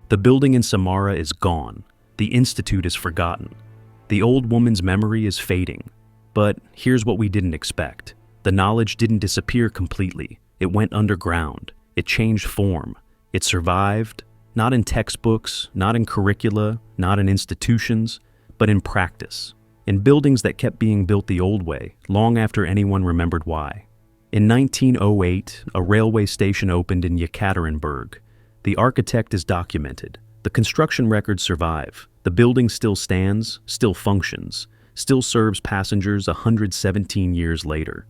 The building in Samara is gone. The institute is forgotten. The old woman's memory is fading. But here's what we didn't expect. The knowledge didn't disappear completely. It went underground. It changed form. It survived, not in textbooks, not in curricula, not in institutions, but in practice. In buildings that kept being built the old way, long after anyone remembered why. In 1908, a railway station opened in Yekaterinburg. The architect is documented. The construction records survive. The building still stands, still functions, still serves passengers 117 years later.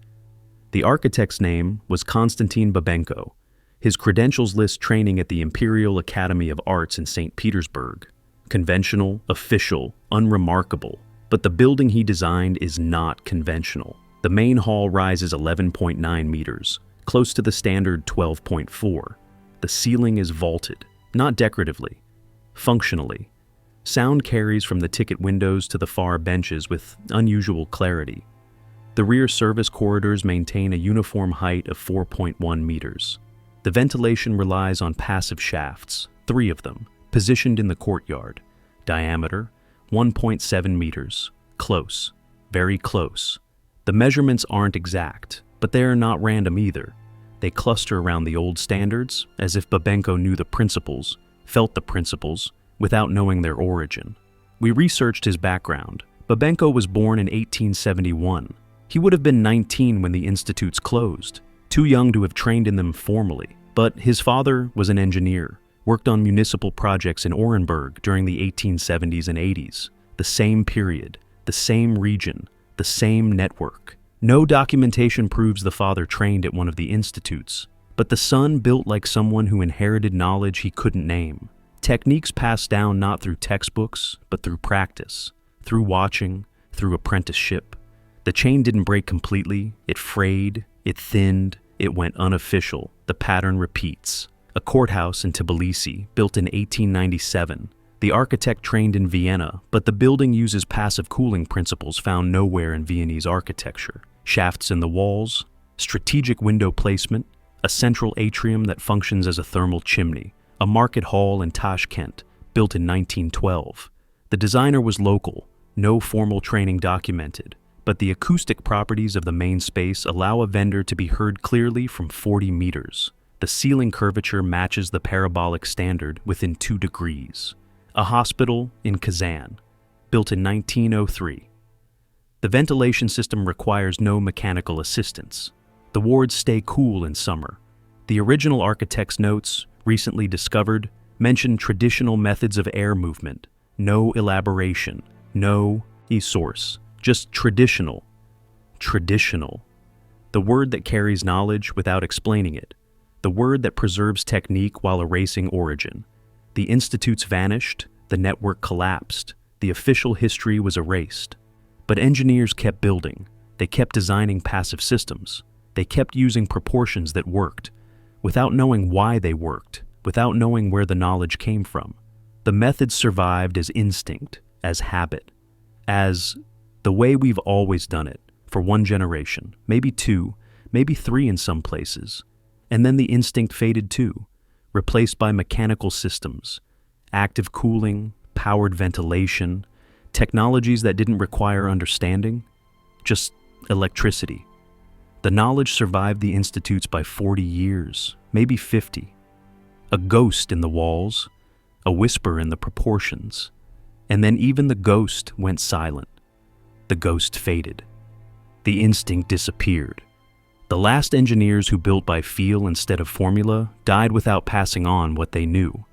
The architect's name was Konstantin Babenko. His credentials list training at the Imperial Academy of Arts in St. Petersburg. Conventional, official, unremarkable. But the building he designed is not conventional. The main hall rises 11.9 meters, close to the standard 12.4. The ceiling is vaulted, not decoratively, functionally. Sound carries from the ticket windows to the far benches with unusual clarity. The rear service corridors maintain a uniform height of 4.1 meters. The ventilation relies on passive shafts, 3 of them, positioned in the courtyard. Diameter, 1.7 meters. Close, very close. The measurements aren't exact, but they are not random either. They cluster around the old standards, as if Babenko knew the principles, felt the principles, without knowing their origin. We researched his background. Babenko was born in 1871. He would have been 19 when the institutes closed, too young to have trained in them formally. But his father was an engineer, worked on municipal projects in Orenburg during the 1870s and 80s. The same period, the same region, the same network. No documentation proves the father trained at one of the institutes, but the son built like someone who inherited knowledge he couldn't name. Techniques passed down not through textbooks, but through practice, through watching, through apprenticeship. The chain didn't break completely, it frayed, it thinned, it went unofficial. The pattern repeats. A courthouse in Tbilisi, built in 1897. The architect trained in Vienna, but the building uses passive cooling principles found nowhere in Viennese architecture. Shafts in the walls, strategic window placement, a central atrium that functions as a thermal chimney, a market hall in Tashkent, built in 1912. The designer was local, no formal training documented, but the acoustic properties of the main space allow a vendor to be heard clearly from 40 meters. The ceiling curvature matches the parabolic standard within 2 degrees. A hospital in Kazan, built in 1903. The ventilation system requires no mechanical assistance. The wards stay cool in summer. The original architect's notes, recently discovered, mention traditional methods of air movement. No elaboration, no source, just traditional. Traditional. The word that carries knowledge without explaining it. The word that preserves technique while erasing origin. The institutes vanished, the network collapsed, the official history was erased. But engineers kept building. They kept designing passive systems. They kept using proportions that worked, without knowing why they worked, without knowing where the knowledge came from. The methods survived as instinct, as habit, as the way we've always done it, for 1 generation, maybe 2, maybe 3 in some places. And then the instinct faded too, replaced by mechanical systems, active cooling, powered ventilation, technologies that didn't require understanding, just electricity. The knowledge survived the institutes by 40 years, maybe 50. A ghost in the walls, a whisper in the proportions, and then even the ghost went silent. The ghost faded. The instinct disappeared. The last engineers who built by feel instead of formula died without passing on what they knew.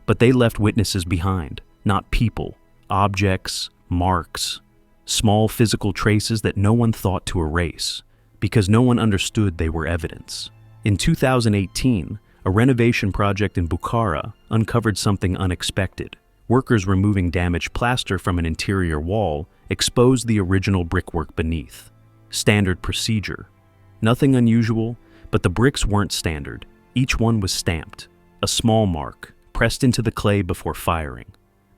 But they left witnesses behind, not people, objects, marks, small physical traces that no one thought to erase, because no one understood they were evidence. In 2018, a renovation project in Bukhara uncovered something unexpected. Workers removing damaged plaster from an interior wall exposed the original brickwork beneath. Standard procedure. Nothing unusual, but the bricks weren't standard. Each one was stamped, a small mark, pressed into the clay before firing.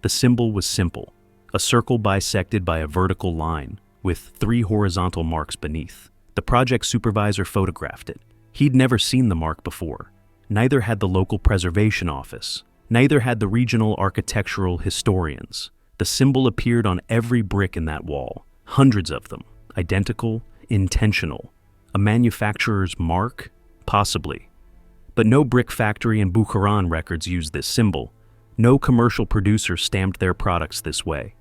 The symbol was simple, a circle bisected by a vertical line, with 3 horizontal marks beneath. The project supervisor photographed it. He'd never seen the mark before. Neither had the local preservation office. Neither had the regional architectural historians. The symbol appeared on every brick in that wall, hundreds of them, identical, intentional. A manufacturer's mark? Possibly. But no brick factory in Bukharan records used this symbol. No commercial producer stamped their products this way.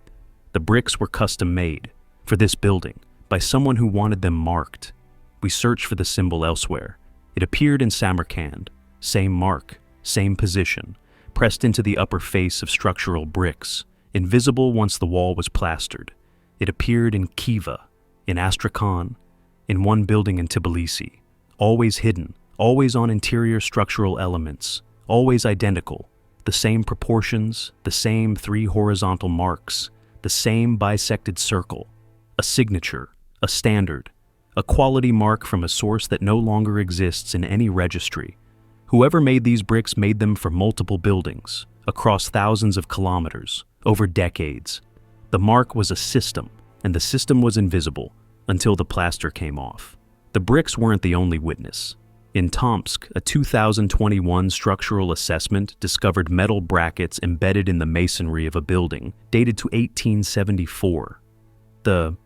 The bricks were custom-made, for this building, by someone who wanted them marked. We searched for the symbol elsewhere. It appeared in Samarkand. Same mark, same position, pressed into the upper face of structural bricks, invisible once the wall was plastered. It appeared in Khiva, in Astrakhan, in one building in Tbilisi. Always hidden, always on interior structural elements, always identical, the same proportions, the same 3 horizontal marks, the same bisected circle, a signature, a standard, a quality mark from a source that no longer exists in any registry. Whoever made these bricks made them for multiple buildings, across thousands of kilometers, over decades. The mark was a system, and the system was invisible until the plaster came off. The bricks weren't the only witness. In Tomsk, a 2021 structural assessment discovered metal brackets embedded in the masonry of a building dated to 1874. The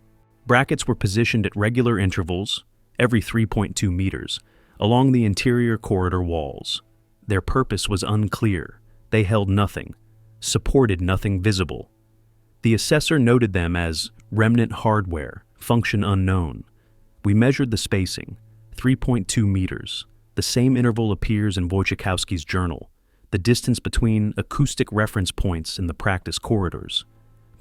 brackets were positioned at regular intervals, every 3.2 meters, along the interior corridor walls. Their purpose was unclear. They held nothing, supported nothing visible. The assessor noted them as remnant hardware, function unknown. We measured the spacing, 3.2 meters. The same interval appears in Wojciechowski's journal, the distance between acoustic reference points in the practice corridors,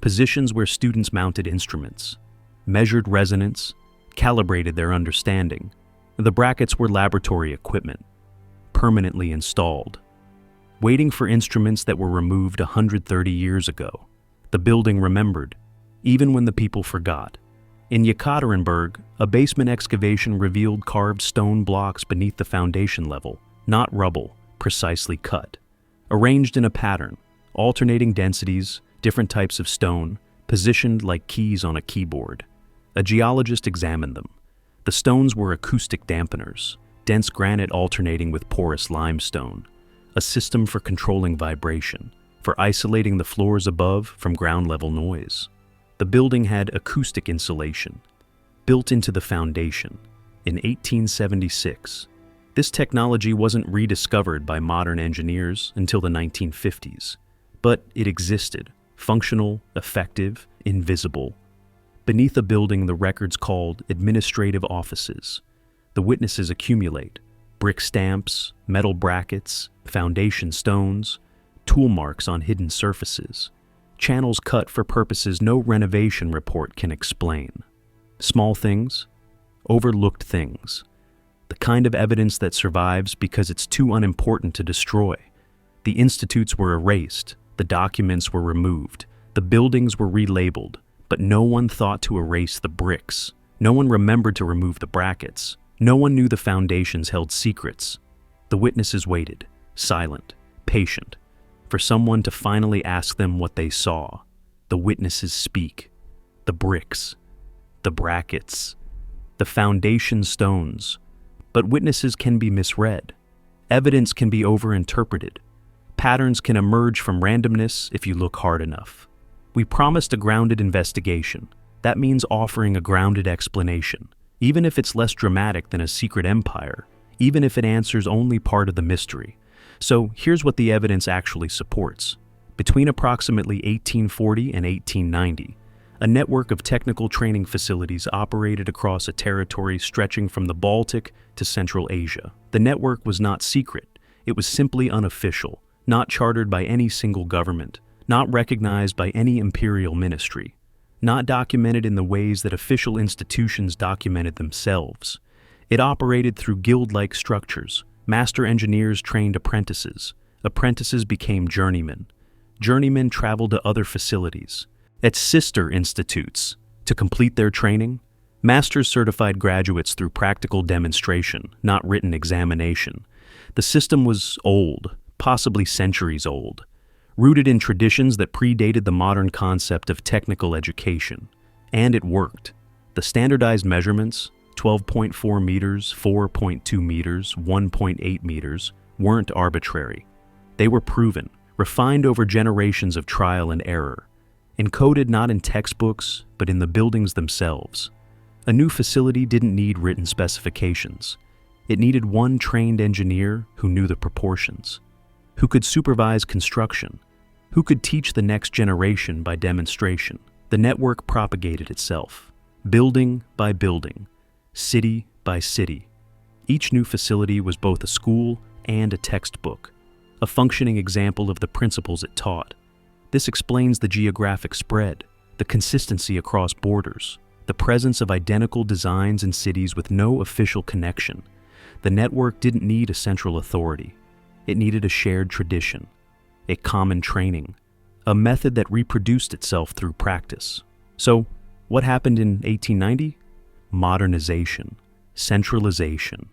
positions where students mounted instruments, measured resonance, calibrated their understanding. The brackets were laboratory equipment, permanently installed, waiting for instruments that were removed 130 years ago. The building remembered, even when the people forgot. In Yekaterinburg, a basement excavation revealed carved stone blocks beneath the foundation level, not rubble, precisely cut. Arranged in a pattern, alternating densities, different types of stone, positioned like keys on a keyboard. A geologist examined them. The stones were acoustic dampeners, dense granite alternating with porous limestone, a system for controlling vibration, for isolating the floors above from ground-level noise. The building had acoustic insulation, built into the foundation, in 1876. This technology wasn't rediscovered by modern engineers until the 1950s, but it existed, functional, effective, invisible. Beneath a building, the records called administrative offices. The witnesses accumulate brick stamps, metal brackets, foundation stones, tool marks on hidden surfaces, channels cut for purposes no renovation report can explain. Small things, overlooked things, the kind of evidence that survives because it's too unimportant to destroy. The institutes were erased, the documents were removed, the buildings were relabeled, but no one thought to erase the bricks. No one remembered to remove the brackets. No one knew the foundations held secrets. The witnesses waited, silent, patient, for someone to finally ask them what they saw. The witnesses speak. The bricks, the brackets, the foundation stones. But witnesses can be misread. Evidence can be overinterpreted. Patterns can emerge from randomness if you look hard enough. We promised a grounded investigation. That means offering a grounded explanation, even if it's less dramatic than a secret empire, even if it answers only part of the mystery. So here's what the evidence actually supports. Between approximately 1840 and 1890, a network of technical training facilities operated across a territory stretching from the Baltic to Central Asia. The network was not secret. It was simply unofficial, not chartered by any single government, not recognized by any imperial ministry, not documented in the ways that official institutions documented themselves. It operated through guild-like structures. Master engineers trained apprentices. Apprentices became journeymen. Journeymen traveled to other facilities, at sister institutes, to complete their training. Masters certified graduates through practical demonstration, not written examination. The system was old, possibly centuries old, rooted in traditions that predated the modern concept of technical education. And it worked. The standardized measurements, 12.4 meters, 4.2 meters, 1.8 meters, weren't arbitrary. They were proven, refined over generations of trial and error, encoded not in textbooks, but in the buildings themselves. A new facility didn't need written specifications. It needed one trained engineer who knew the proportions, who could supervise construction, who could teach the next generation by demonstration. The network propagated itself, building by building, city by city. Each new facility was both a school and a textbook, a functioning example of the principles it taught. This explains the geographic spread, the consistency across borders, the presence of identical designs in cities with no official connection. The network didn't need a central authority. It needed a shared tradition, a common training, a method that reproduced itself through practice. So, what happened in 1890? Modernization, centralization,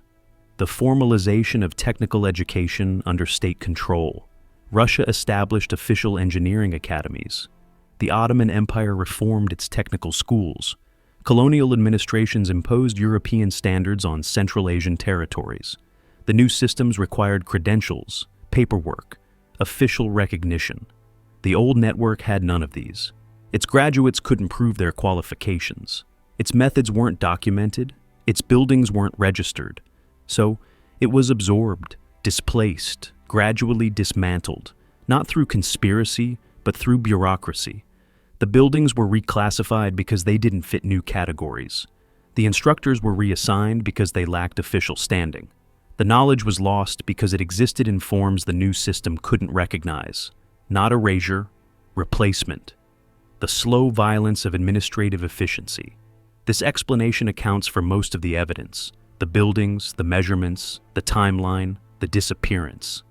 the formalization of technical education under state control. Russia established official engineering academies. The Ottoman Empire reformed its technical schools. Colonial administrations imposed European standards on Central Asian territories. The new systems required credentials, paperwork, official recognition. The old network had none of these. Its graduates couldn't prove their qualifications. Its methods weren't documented. Its buildings weren't registered. So, it was absorbed, displaced, gradually dismantled, not through conspiracy, but through bureaucracy. The buildings were reclassified because they didn't fit new categories. The instructors were reassigned because they lacked official standing. The knowledge was lost because it existed in forms the new system couldn't recognize. Not erasure, replacement. The slow violence of administrative efficiency. This explanation accounts for most of the evidence, the buildings, the measurements, the timeline, the disappearance.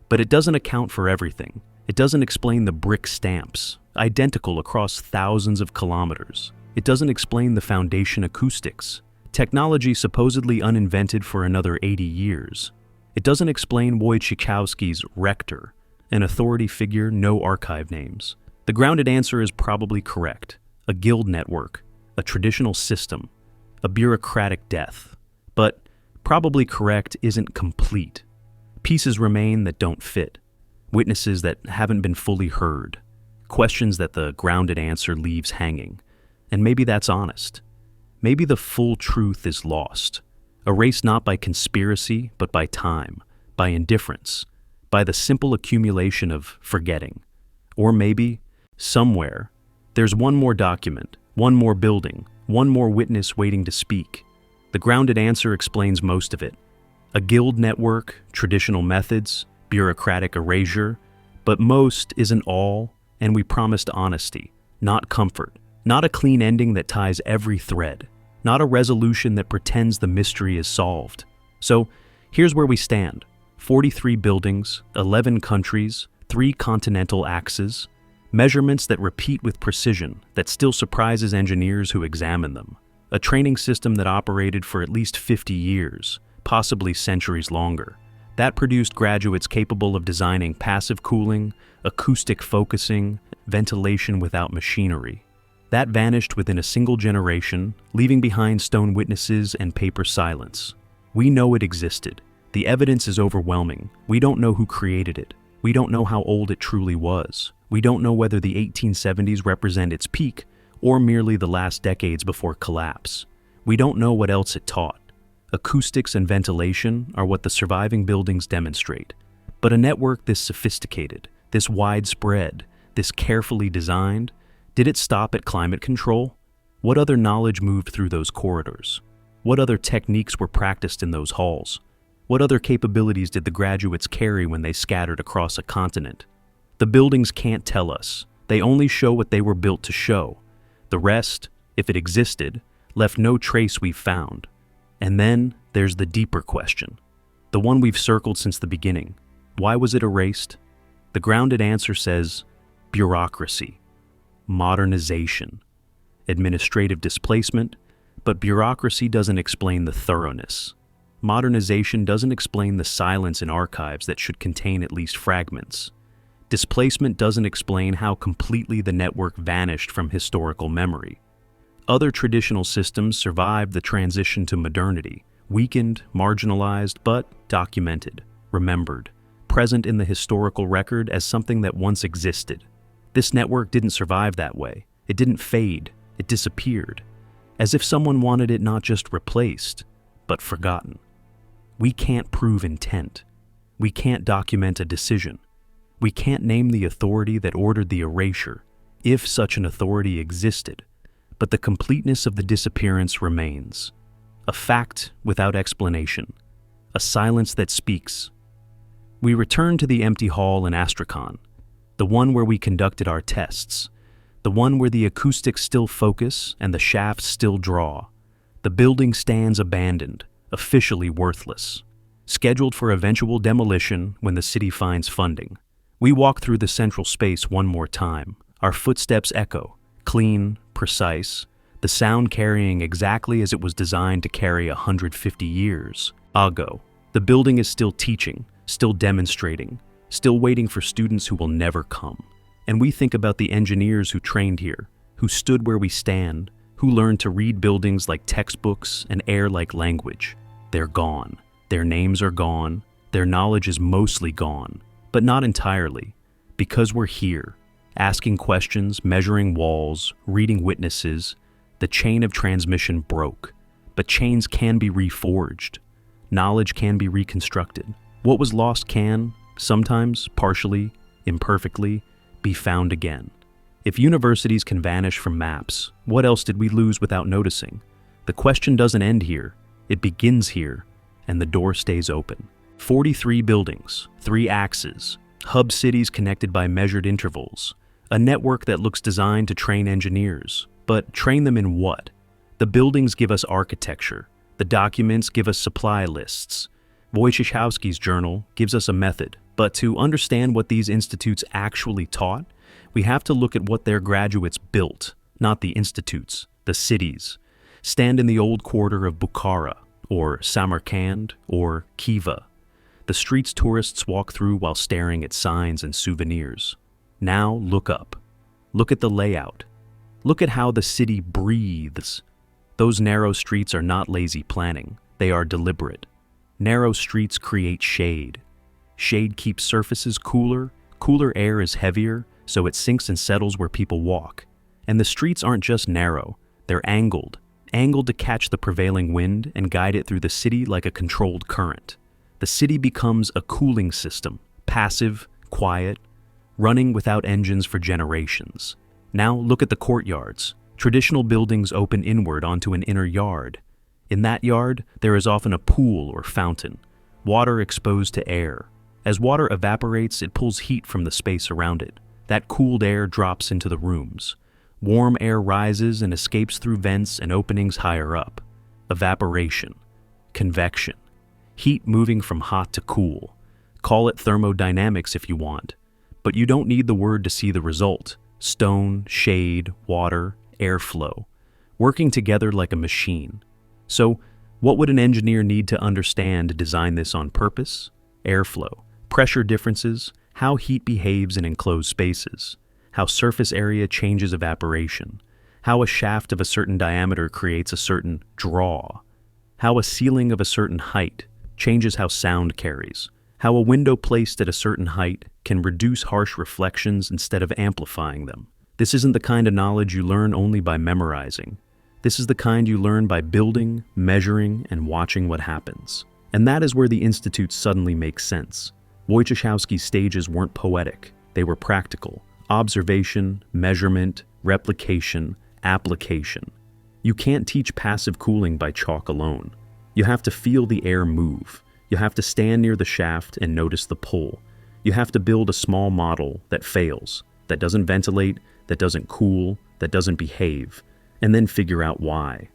But it doesn't account for everything. It doesn't explain the brick stamps, identical across thousands of kilometers. It doesn't explain the foundation acoustics, technology supposedly uninvented for another 80 years. It doesn't explain Wojciechowski's rector, an authority figure, no archive names. The grounded answer is probably correct. A guild network, a traditional system, a bureaucratic death. But probably correct isn't complete. Pieces remain that don't fit. Witnesses that haven't been fully heard. Questions that the grounded answer leaves hanging. And maybe that's honest. Maybe the full truth is lost, erased not by conspiracy, but by time, by indifference, by the simple accumulation of forgetting. Or maybe, somewhere, there's one more document, one more building, one more witness waiting to speak. The grounded answer explains most of it. A guild network, traditional methods, bureaucratic erasure, but most isn't all, and we promised honesty, not comfort, not a clean ending that ties every thread, not a resolution that pretends the mystery is solved. So, here's where we stand. 43 buildings, 11 countries, 3 continental axes, measurements that repeat with precision that still surprises engineers who examine them. A training system that operated for at least 50 years, possibly centuries longer. That produced graduates capable of designing passive cooling, acoustic focusing, ventilation without machinery. That vanished within a single generation, leaving behind stone witnesses and paper silence. We know it existed. The evidence is overwhelming. We don't know who created it. We don't know how old it truly was. We don't know whether the 1870s represent its peak or merely the last decades before collapse. We don't know what else it taught. Acoustics and ventilation are what the surviving buildings demonstrate. But a network this sophisticated, this widespread, this carefully designed, did it stop at climate control? What other knowledge moved through those corridors? What other techniques were practiced in those halls? What other capabilities did the graduates carry when they scattered across a continent? The buildings can't tell us. They only show what they were built to show. The rest, if it existed, left no trace we've found. And then there's the deeper question, the one we've circled since the beginning. Why was it erased? The grounded answer says bureaucracy, modernization, administrative displacement, but bureaucracy doesn't explain the thoroughness. Modernization doesn't explain the silence in archives that should contain at least fragments. Displacement doesn't explain how completely the network vanished from historical memory. Other traditional systems survived the transition to modernity, weakened, marginalized, but documented, remembered. present in the historical record as something that once existed. This network didn't survive that way. It didn't fade. It disappeared, as if someone wanted it not just replaced, but forgotten. We can't prove intent. We can't document a decision. We can't name the authority that ordered the erasure, if such an authority existed. But the completeness of the disappearance remains. A fact without explanation. A silence that speaks. We return to the empty hall in Astrakhan, the one where we conducted our tests, the one where the acoustics still focus and the shafts still draw. The building stands abandoned, officially worthless, scheduled for eventual demolition when the city finds funding. We walk through the central space one more time. Our footsteps echo, clean, precise, the sound carrying exactly as it was designed to carry 150 years ago. The building is still teaching, still demonstrating, still waiting for students who will never come. And we think about the engineers who trained here, who stood where we stand, who learned to read buildings like textbooks and air like language. They're gone. Their names are gone. Their knowledge is mostly gone, but not entirely, because we're here, asking questions, measuring walls, reading witnesses. The chain of transmission broke, but chains can be reforged. Knowledge can be reconstructed. What was lost can, sometimes, partially, imperfectly, be found again. If universities can vanish from maps, what else did we lose without noticing? The question doesn't end here. It begins here, and the door stays open. 43 buildings, 3 axes, hub cities connected by measured intervals, a network that looks designed to train engineers. But train them in what? The buildings give us architecture. The documents give us supply lists. Wojciechowski's journal gives us a method. But to understand what these institutes actually taught, we have to look at what their graduates built, not the institutes, the cities. Stand in the old quarter of Bukhara, or Samarkand, or Khiva. The streets tourists walk through while staring at signs and souvenirs. Now look up. Look at the layout. Look at how the city breathes. Those narrow streets are not lazy planning. They are deliberate. Narrow streets create shade. Shade keeps surfaces cooler. Cooler air is heavier, so it sinks and settles where people walk. And the streets aren't just narrow. They're angled to catch the prevailing wind and guide it through the city like a controlled current. The city becomes a cooling system, passive, quiet, running without engines for generations. Now look at the courtyards. Traditional buildings open inward onto an inner yard. In that yard, there is often a pool or fountain, water exposed to air. As water evaporates, it pulls heat from the space around it. That cooled air drops into the rooms. Warm air rises and escapes through vents and openings higher up. Evaporation. Convection. Heat moving from hot to cool. Call it thermodynamics if you want. But you don't need the word to see the result. Stone, shade, water, airflow, working together like a machine. So, what would an engineer need to understand to design this on purpose? Airflow, pressure differences, how heat behaves in enclosed spaces, how surface area changes evaporation, how a shaft of a certain diameter creates a certain draw, how a ceiling of a certain height changes how sound carries, how a window placed at a certain height can reduce harsh reflections instead of amplifying them. This isn't the kind of knowledge you learn only by memorizing. This is the kind you learn by building, measuring, and watching what happens. And that is where the institutes suddenly make sense. Wojciechowski's stages weren't poetic. They were practical. Observation, measurement, replication, application. You can't teach passive cooling by chalk alone. You have to feel the air move. You have to stand near the shaft and notice the pull. You have to build a small model that fails, that doesn't ventilate, that doesn't cool, that doesn't behave, and then figure out why.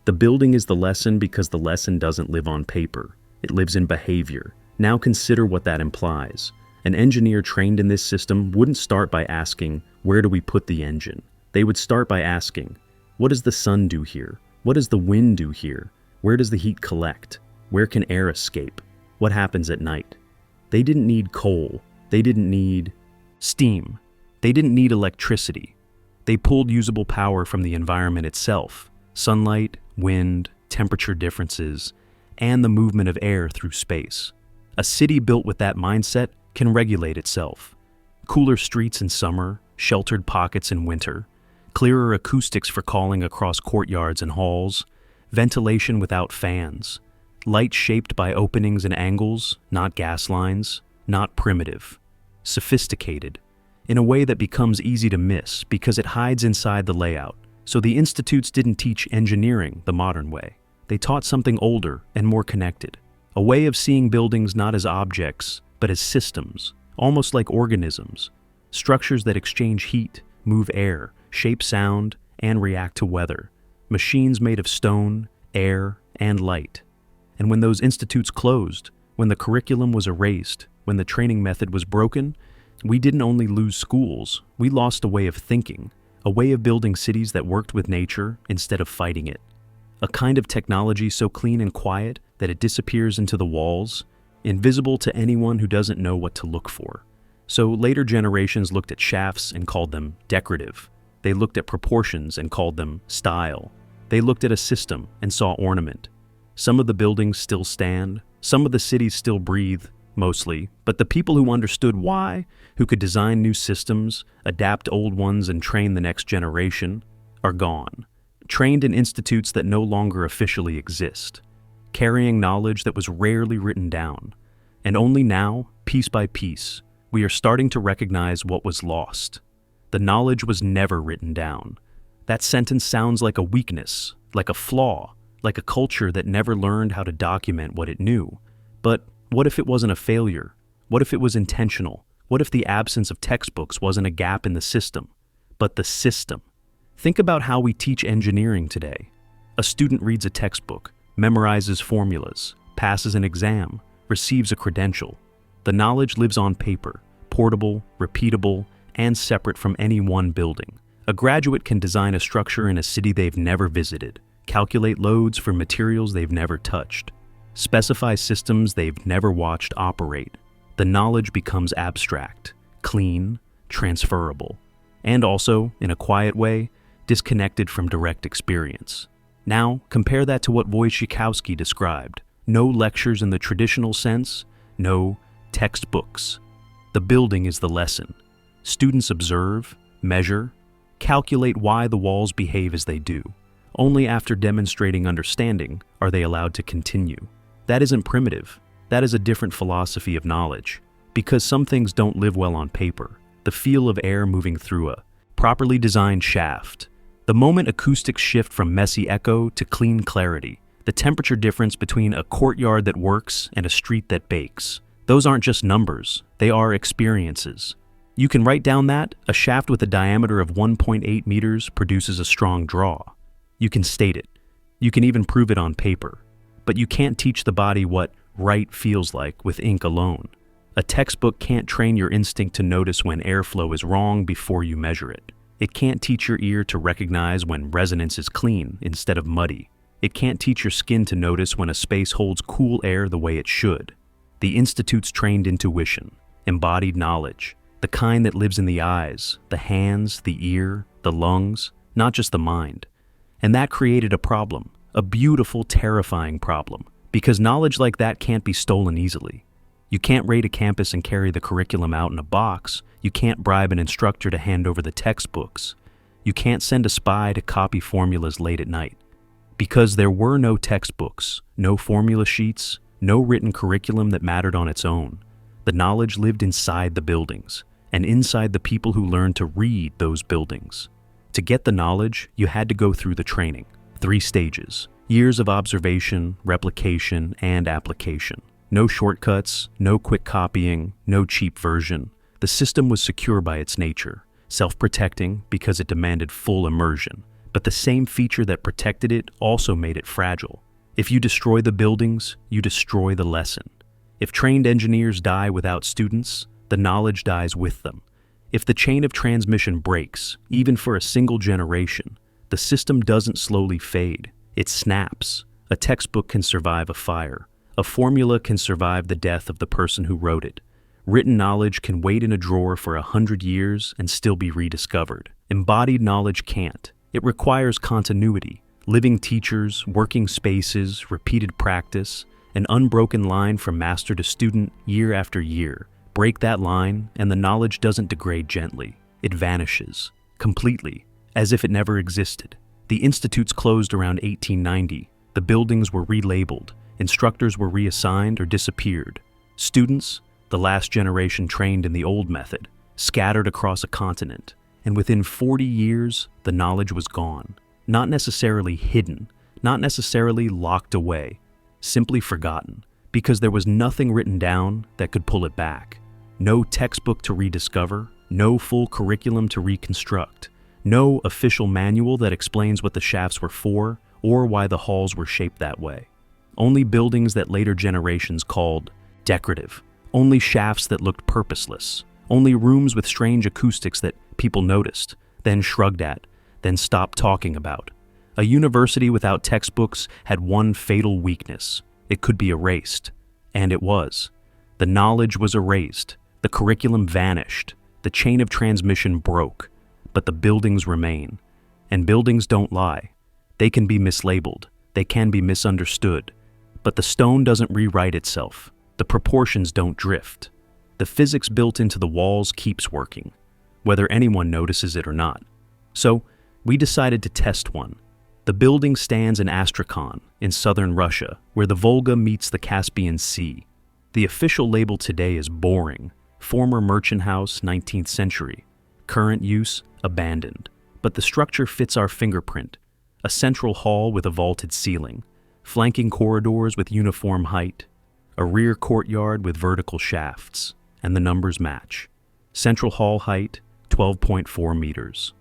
The building is the lesson because the lesson doesn't live on paper. It lives in behavior. Now consider what that implies. An engineer trained in this system wouldn't start by asking, where do we put the engine? They would start by asking, what does the sun do here? What does the wind do here? Where does the heat collect? Where can air escape? What happens at night? They didn't need coal. They didn't need steam. They didn't need electricity. They pulled usable power from the environment itself, sunlight, wind, temperature differences, and the movement of air through space. A city built with that mindset can regulate itself. Cooler streets in summer, sheltered pockets in winter, clearer acoustics for calling across courtyards and halls, ventilation without fans, light shaped by openings and angles, not gas lines, not primitive, sophisticated, in a way that becomes easy to miss because it hides inside the layout. So the institutes didn't teach engineering the modern way. They taught something older and more connected, a way of seeing buildings not as objects, but as systems, almost like organisms, structures that exchange heat, move air, shape sound, and react to weather, machines made of stone, air, and light. And when those institutes closed, when the curriculum was erased, when the training method was broken, we didn't only lose schools, we lost a way of thinking, a way of building cities that worked with nature instead of fighting it. A kind of technology so clean and quiet that it disappears into the walls, invisible to anyone who doesn't know what to look for. So later generations looked at shafts and called them decorative. They looked at proportions and called them style. They looked at a system and saw ornament. Some of the buildings still stand, some of the cities still breathe, mostly, but the people who understood why, who could design new systems, adapt old ones and train the next generation, are gone. Trained in institutes that no longer officially exist, carrying knowledge that was rarely written down. And only now, piece by piece, we are starting to recognize what was lost. The knowledge was never written down. That sentence sounds like a weakness, like a flaw, like a culture that never learned how to document what it knew. But what if it wasn't a failure? What if it was intentional? What if the absence of textbooks wasn't a gap in the system, but the system? Think about how we teach engineering today. A student reads a textbook, memorizes formulas, passes an exam, receives a credential. The knowledge lives on paper, portable, repeatable, and separate from any one building. A graduate can design a structure in a city they've never visited, calculate loads for materials they've never touched, specify systems they've never watched operate. The knowledge becomes abstract, clean, transferable, and also, in a quiet way, disconnected from direct experience. Now, compare that to what Wojciechowski described. No lectures in the traditional sense, no textbooks. The building is the lesson. Students observe, measure, calculate why the walls behave as they do. Only after demonstrating understanding are they allowed to continue. That isn't primitive. That is a different philosophy of knowledge. Because some things don't live well on paper. The feel of air moving through a properly designed shaft. The moment acoustics shift from messy echo to clean clarity. The temperature difference between a courtyard that works and a street that bakes. Those aren't just numbers. They are experiences. You can write down that a shaft with a diameter of 1.8 meters produces a strong draw. You can state it. You can even prove it on paper. But you can't teach the body what right feels like with ink alone. A textbook can't train your instinct to notice when airflow is wrong before you measure it. It can't teach your ear to recognize when resonance is clean instead of muddy. It can't teach your skin to notice when a space holds cool air the way it should. The Institute's trained intuition, embodied knowledge, the kind that lives in the eyes, the hands, the ear, the lungs, not just the mind. And that created a problem, a beautiful, terrifying problem, because knowledge like that can't be stolen easily. You can't raid a campus and carry the curriculum out in a box. You can't bribe an instructor to hand over the textbooks. You can't send a spy to copy formulas late at night. Because there were no textbooks, no formula sheets, no written curriculum that mattered on its own. The knowledge lived inside the buildings, and inside the people who learned to read those buildings. To get the knowledge, you had to go through the training. 3 stages. Years of observation, replication, and application. No shortcuts, no quick copying, no cheap version. The system was secure by its nature, self-protecting because it demanded full immersion. But the same feature that protected it also made it fragile. If you destroy the buildings, you destroy the lesson. If trained engineers die without students, the knowledge dies with them. If the chain of transmission breaks, even for a single generation, the system doesn't slowly fade, it snaps. A textbook can survive a fire. A formula can survive the death of the person who wrote it. Written knowledge can wait in a drawer for 100 years and still be rediscovered. Embodied knowledge can't. It requires continuity, living teachers, working spaces, repeated practice, an unbroken line from master to student year after year, Break that line, and the knowledge doesn't degrade gently. It vanishes, completely, as if it never existed. The institutes closed around 1890. The buildings were relabeled. Instructors were reassigned or disappeared. Students, the last generation trained in the old method, scattered across a continent. And within 40 years, the knowledge was gone. Not necessarily hidden, not necessarily locked away, simply forgotten, because there was nothing written down that could pull it back. No textbook to rediscover, no full curriculum to reconstruct, no official manual that explains what the shafts were for or why the halls were shaped that way. Only buildings that later generations called decorative, only shafts that looked purposeless, only rooms with strange acoustics that people noticed, then shrugged at, then stopped talking about. A university without textbooks had one fatal weakness. It could be erased. And it was. The knowledge was erased. The curriculum vanished. The chain of transmission broke. But the buildings remain. And buildings don't lie. They can be mislabeled. They can be misunderstood. But the stone doesn't rewrite itself. The proportions don't drift. The physics built into the walls keeps working, whether anyone notices it or not. So, we decided to test one. The building stands in Astrakhan, in southern Russia, where the Volga meets the Caspian Sea. The official label today is boring, former merchant house, 19th century. Current use, abandoned. But the structure fits our fingerprint. A central hall with a vaulted ceiling, flanking corridors with uniform height, a rear courtyard with vertical shafts, and the numbers match. Central hall height, 12.4 meters.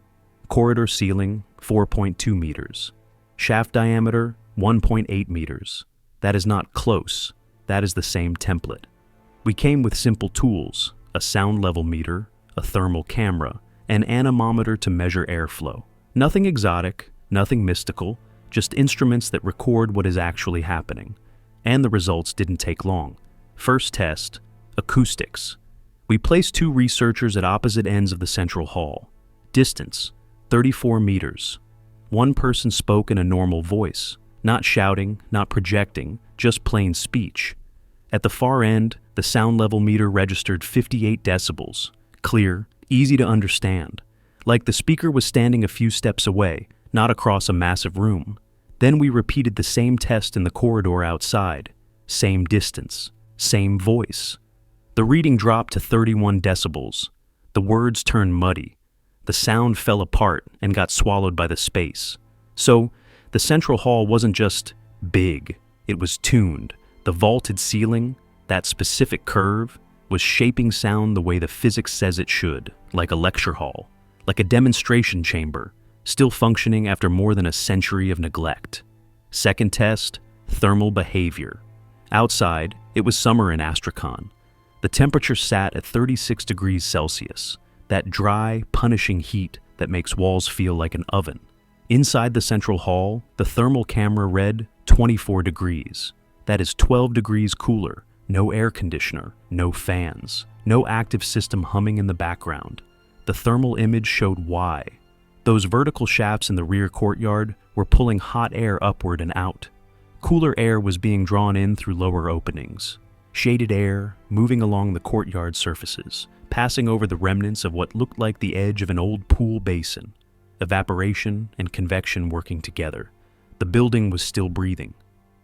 Corridor ceiling, 4.2 meters. Shaft diameter, 1.8 meters. That is not close. That is the same template. We came with simple tools, a sound level meter, a thermal camera, an anemometer to measure airflow. Nothing exotic, nothing mystical, just instruments that record what is actually happening. And the results didn't take long. First test, acoustics. We placed two researchers at opposite ends of the central hall. Distance, 34 meters. One person spoke in a normal voice, not shouting, not projecting, just plain speech. At the far end, the sound level meter registered 58 decibels, clear, easy to understand, like the speaker was standing a few steps away, not across a massive room. Then we repeated the same test in the corridor outside, same distance, same voice. The reading dropped to 31 decibels. The words turned muddy. The sound fell apart and got swallowed by the space. So, the central hall wasn't just big, it was tuned. The vaulted ceiling, that specific curve, was shaping sound the way the physics says it should, like a lecture hall, like a demonstration chamber, still functioning after more than a century of neglect. Second test, thermal behavior. Outside, it was summer in Astrakhan. The temperature sat at 36 degrees Celsius, that dry, punishing heat that makes walls feel like an oven. Inside the central hall, the thermal camera read 24 degrees. That is 12 degrees cooler, no air conditioner, no fans, no active system humming in the background. The thermal image showed why. Those vertical shafts in the rear courtyard were pulling hot air upward and out. Cooler air was being drawn in through lower openings. Shaded air, moving along the courtyard surfaces, passing over the remnants of what looked like the edge of an old pool basin. Evaporation and convection working together. The building was still breathing,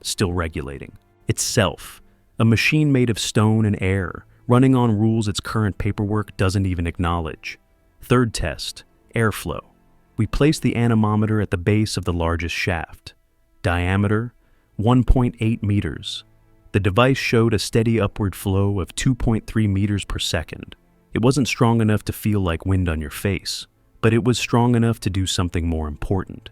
still regulating. Itself, a machine made of stone and air, running on rules its current paperwork doesn't even acknowledge. Third test, airflow. We placed the anemometer at the base of the largest shaft. Diameter, 1.8 meters. The device showed a steady upward flow of 2.3 meters per second. It wasn't strong enough to feel like wind on your face, but it was strong enough to do something more important.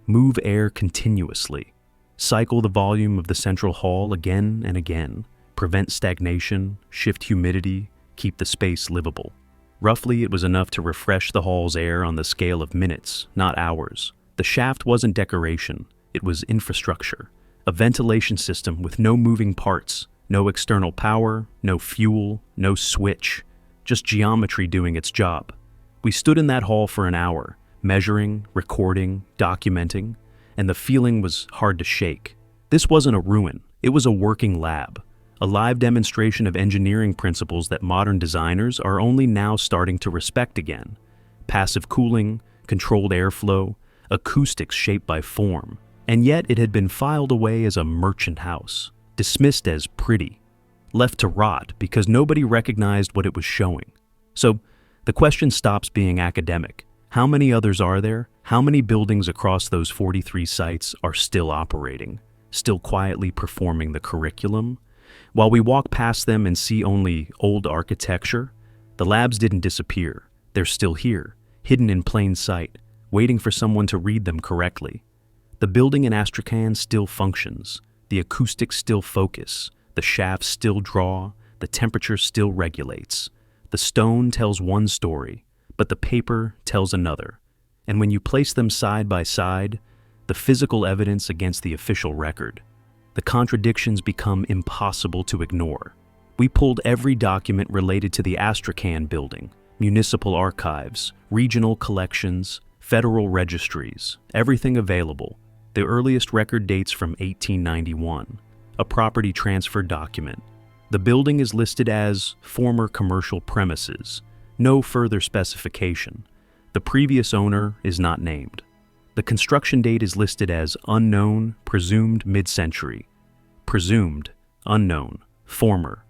Move air continuously. Cycle the volume of the central hall again and again. Prevent stagnation, shift humidity, keep the space livable. Roughly, it was enough to refresh the hall's air on the scale of minutes, not hours. The shaft wasn't decoration, it was infrastructure. A ventilation system with no moving parts, no external power, no fuel, no switch. Just geometry doing its job. We stood in that hall for an hour, measuring, recording, documenting, and the feeling was hard to shake. This wasn't a ruin, it was a working lab. a live demonstration of engineering principles that modern designers are only now starting to respect again. Passive cooling, controlled airflow, acoustics shaped by form. And yet it had been filed away as a merchant house, dismissed as pretty, left to rot because nobody recognized what it was showing. So the question stops being academic. How many others are there? How many buildings across those 43 sites are still operating, still quietly performing the curriculum? While we walk past them and see only old architecture, the labs didn't disappear. They're still here, hidden in plain sight, waiting for someone to read them correctly. The building in Astrakhan still functions, the acoustics still focus, the shafts still draw, the temperature still regulates. The stone tells one story, but the paper tells another. And when you place them side by side, the physical evidence against the official record, the contradictions become impossible to ignore. We pulled every document related to the Astrakhan building, municipal archives, regional collections, federal registries, everything available. The earliest record dates from 1891, a property transfer document. The building is listed as former commercial premises, no further specification. The previous owner is not named. The construction date is listed as unknown, presumed mid-century. Presumed, unknown, former.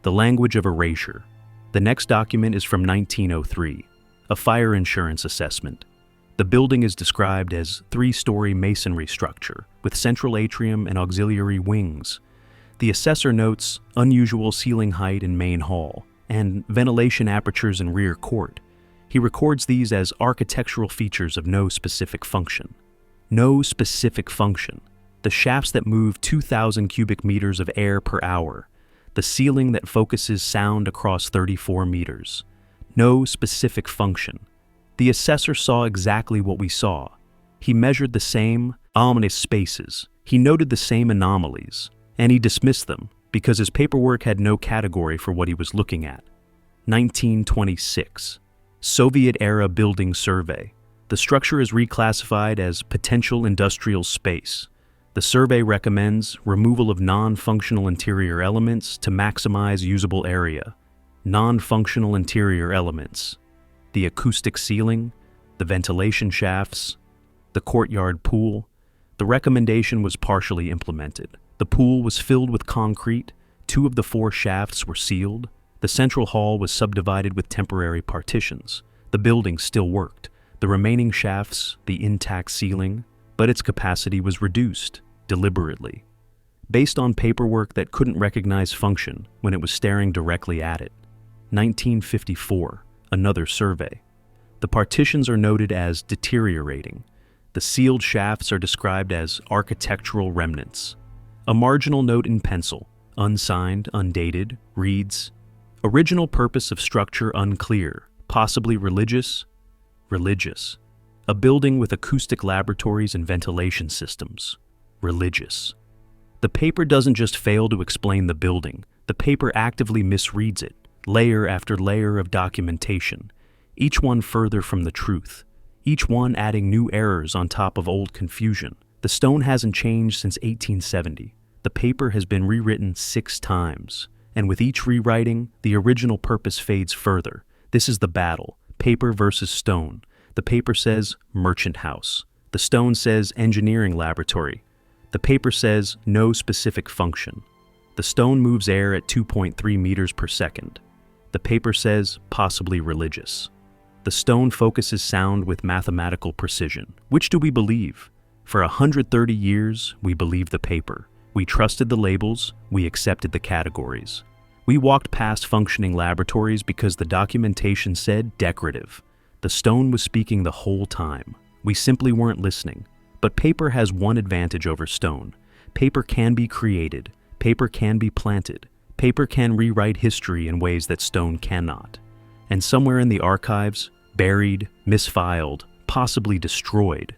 The language of erasure. The next document is from 1903, a fire insurance assessment. The building is described as three-story masonry structure with central atrium and auxiliary wings. The assessor notes unusual ceiling height in main hall and ventilation apertures in rear court. He records these as architectural features of no specific function. No specific function. The shafts that move 2,000 cubic meters of air per hour. The ceiling that focuses sound across 34 meters. No specific function. The assessor saw exactly what we saw. He measured the same ominous spaces. He noted the same anomalies. And he dismissed them because his paperwork had no category for what he was looking at. 1926. Soviet-era building survey. The structure is reclassified as potential industrial space. The survey recommends removal of non-functional interior elements to maximize usable area. Non-functional interior elements. The acoustic ceiling, the ventilation shafts, the courtyard pool. The recommendation was partially implemented. The pool was filled with concrete, 2 of the 4 shafts were sealed, the central hall was subdivided with temporary partitions. The building still worked, the remaining shafts, the intact ceiling, but its capacity was reduced, deliberately, based on paperwork that couldn't recognize function when it was staring directly at it. 1954, another survey. The partitions are noted as deteriorating. The sealed shafts are described as architectural remnants. A marginal note in pencil, unsigned, undated, reads, "Original purpose of structure unclear, possibly religious." Religious. A building with acoustic laboratories and ventilation systems. Religious. The paper doesn't just fail to explain the building, the paper actively misreads it, layer after layer of documentation, each one further from the truth, each one adding new errors on top of old confusion. The stone hasn't changed since 1870. The paper has been rewritten 6 times, and with each rewriting, the original purpose fades further. This is the battle, paper versus stone. The paper says merchant house. The stone says engineering laboratory. The paper says no specific function. The stone moves air at 2.3 meters per second. The paper says possibly religious. The stone focuses sound with mathematical precision. Which do we believe? For 130 years, we believed the paper. We trusted the labels, we accepted the categories. We walked past functioning laboratories because the documentation said decorative. The stone was speaking the whole time. We simply weren't listening. But paper has one advantage over stone. Paper can be created. Paper can be planted. Paper can rewrite history in ways that stone cannot. And somewhere in the archives, buried, misfiled, possibly destroyed,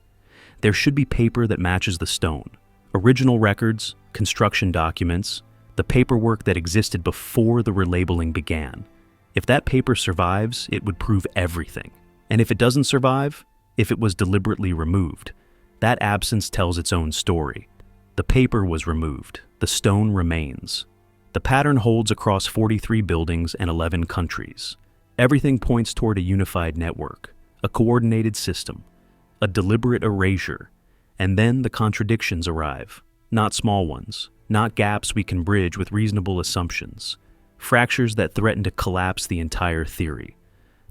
there should be paper that matches the stone. Original records, construction documents, the paperwork that existed before the relabeling began. If that paper survives, it would prove everything. And if it doesn't survive, if it was deliberately removed, that absence tells its own story. The paper was removed. The stone remains. The pattern holds across 43 buildings and 11 countries. Everything points toward a unified network, a coordinated system, a deliberate erasure, and then the contradictions arrive. Not small ones, not gaps we can bridge with reasonable assumptions, fractures that threaten to collapse the entire theory.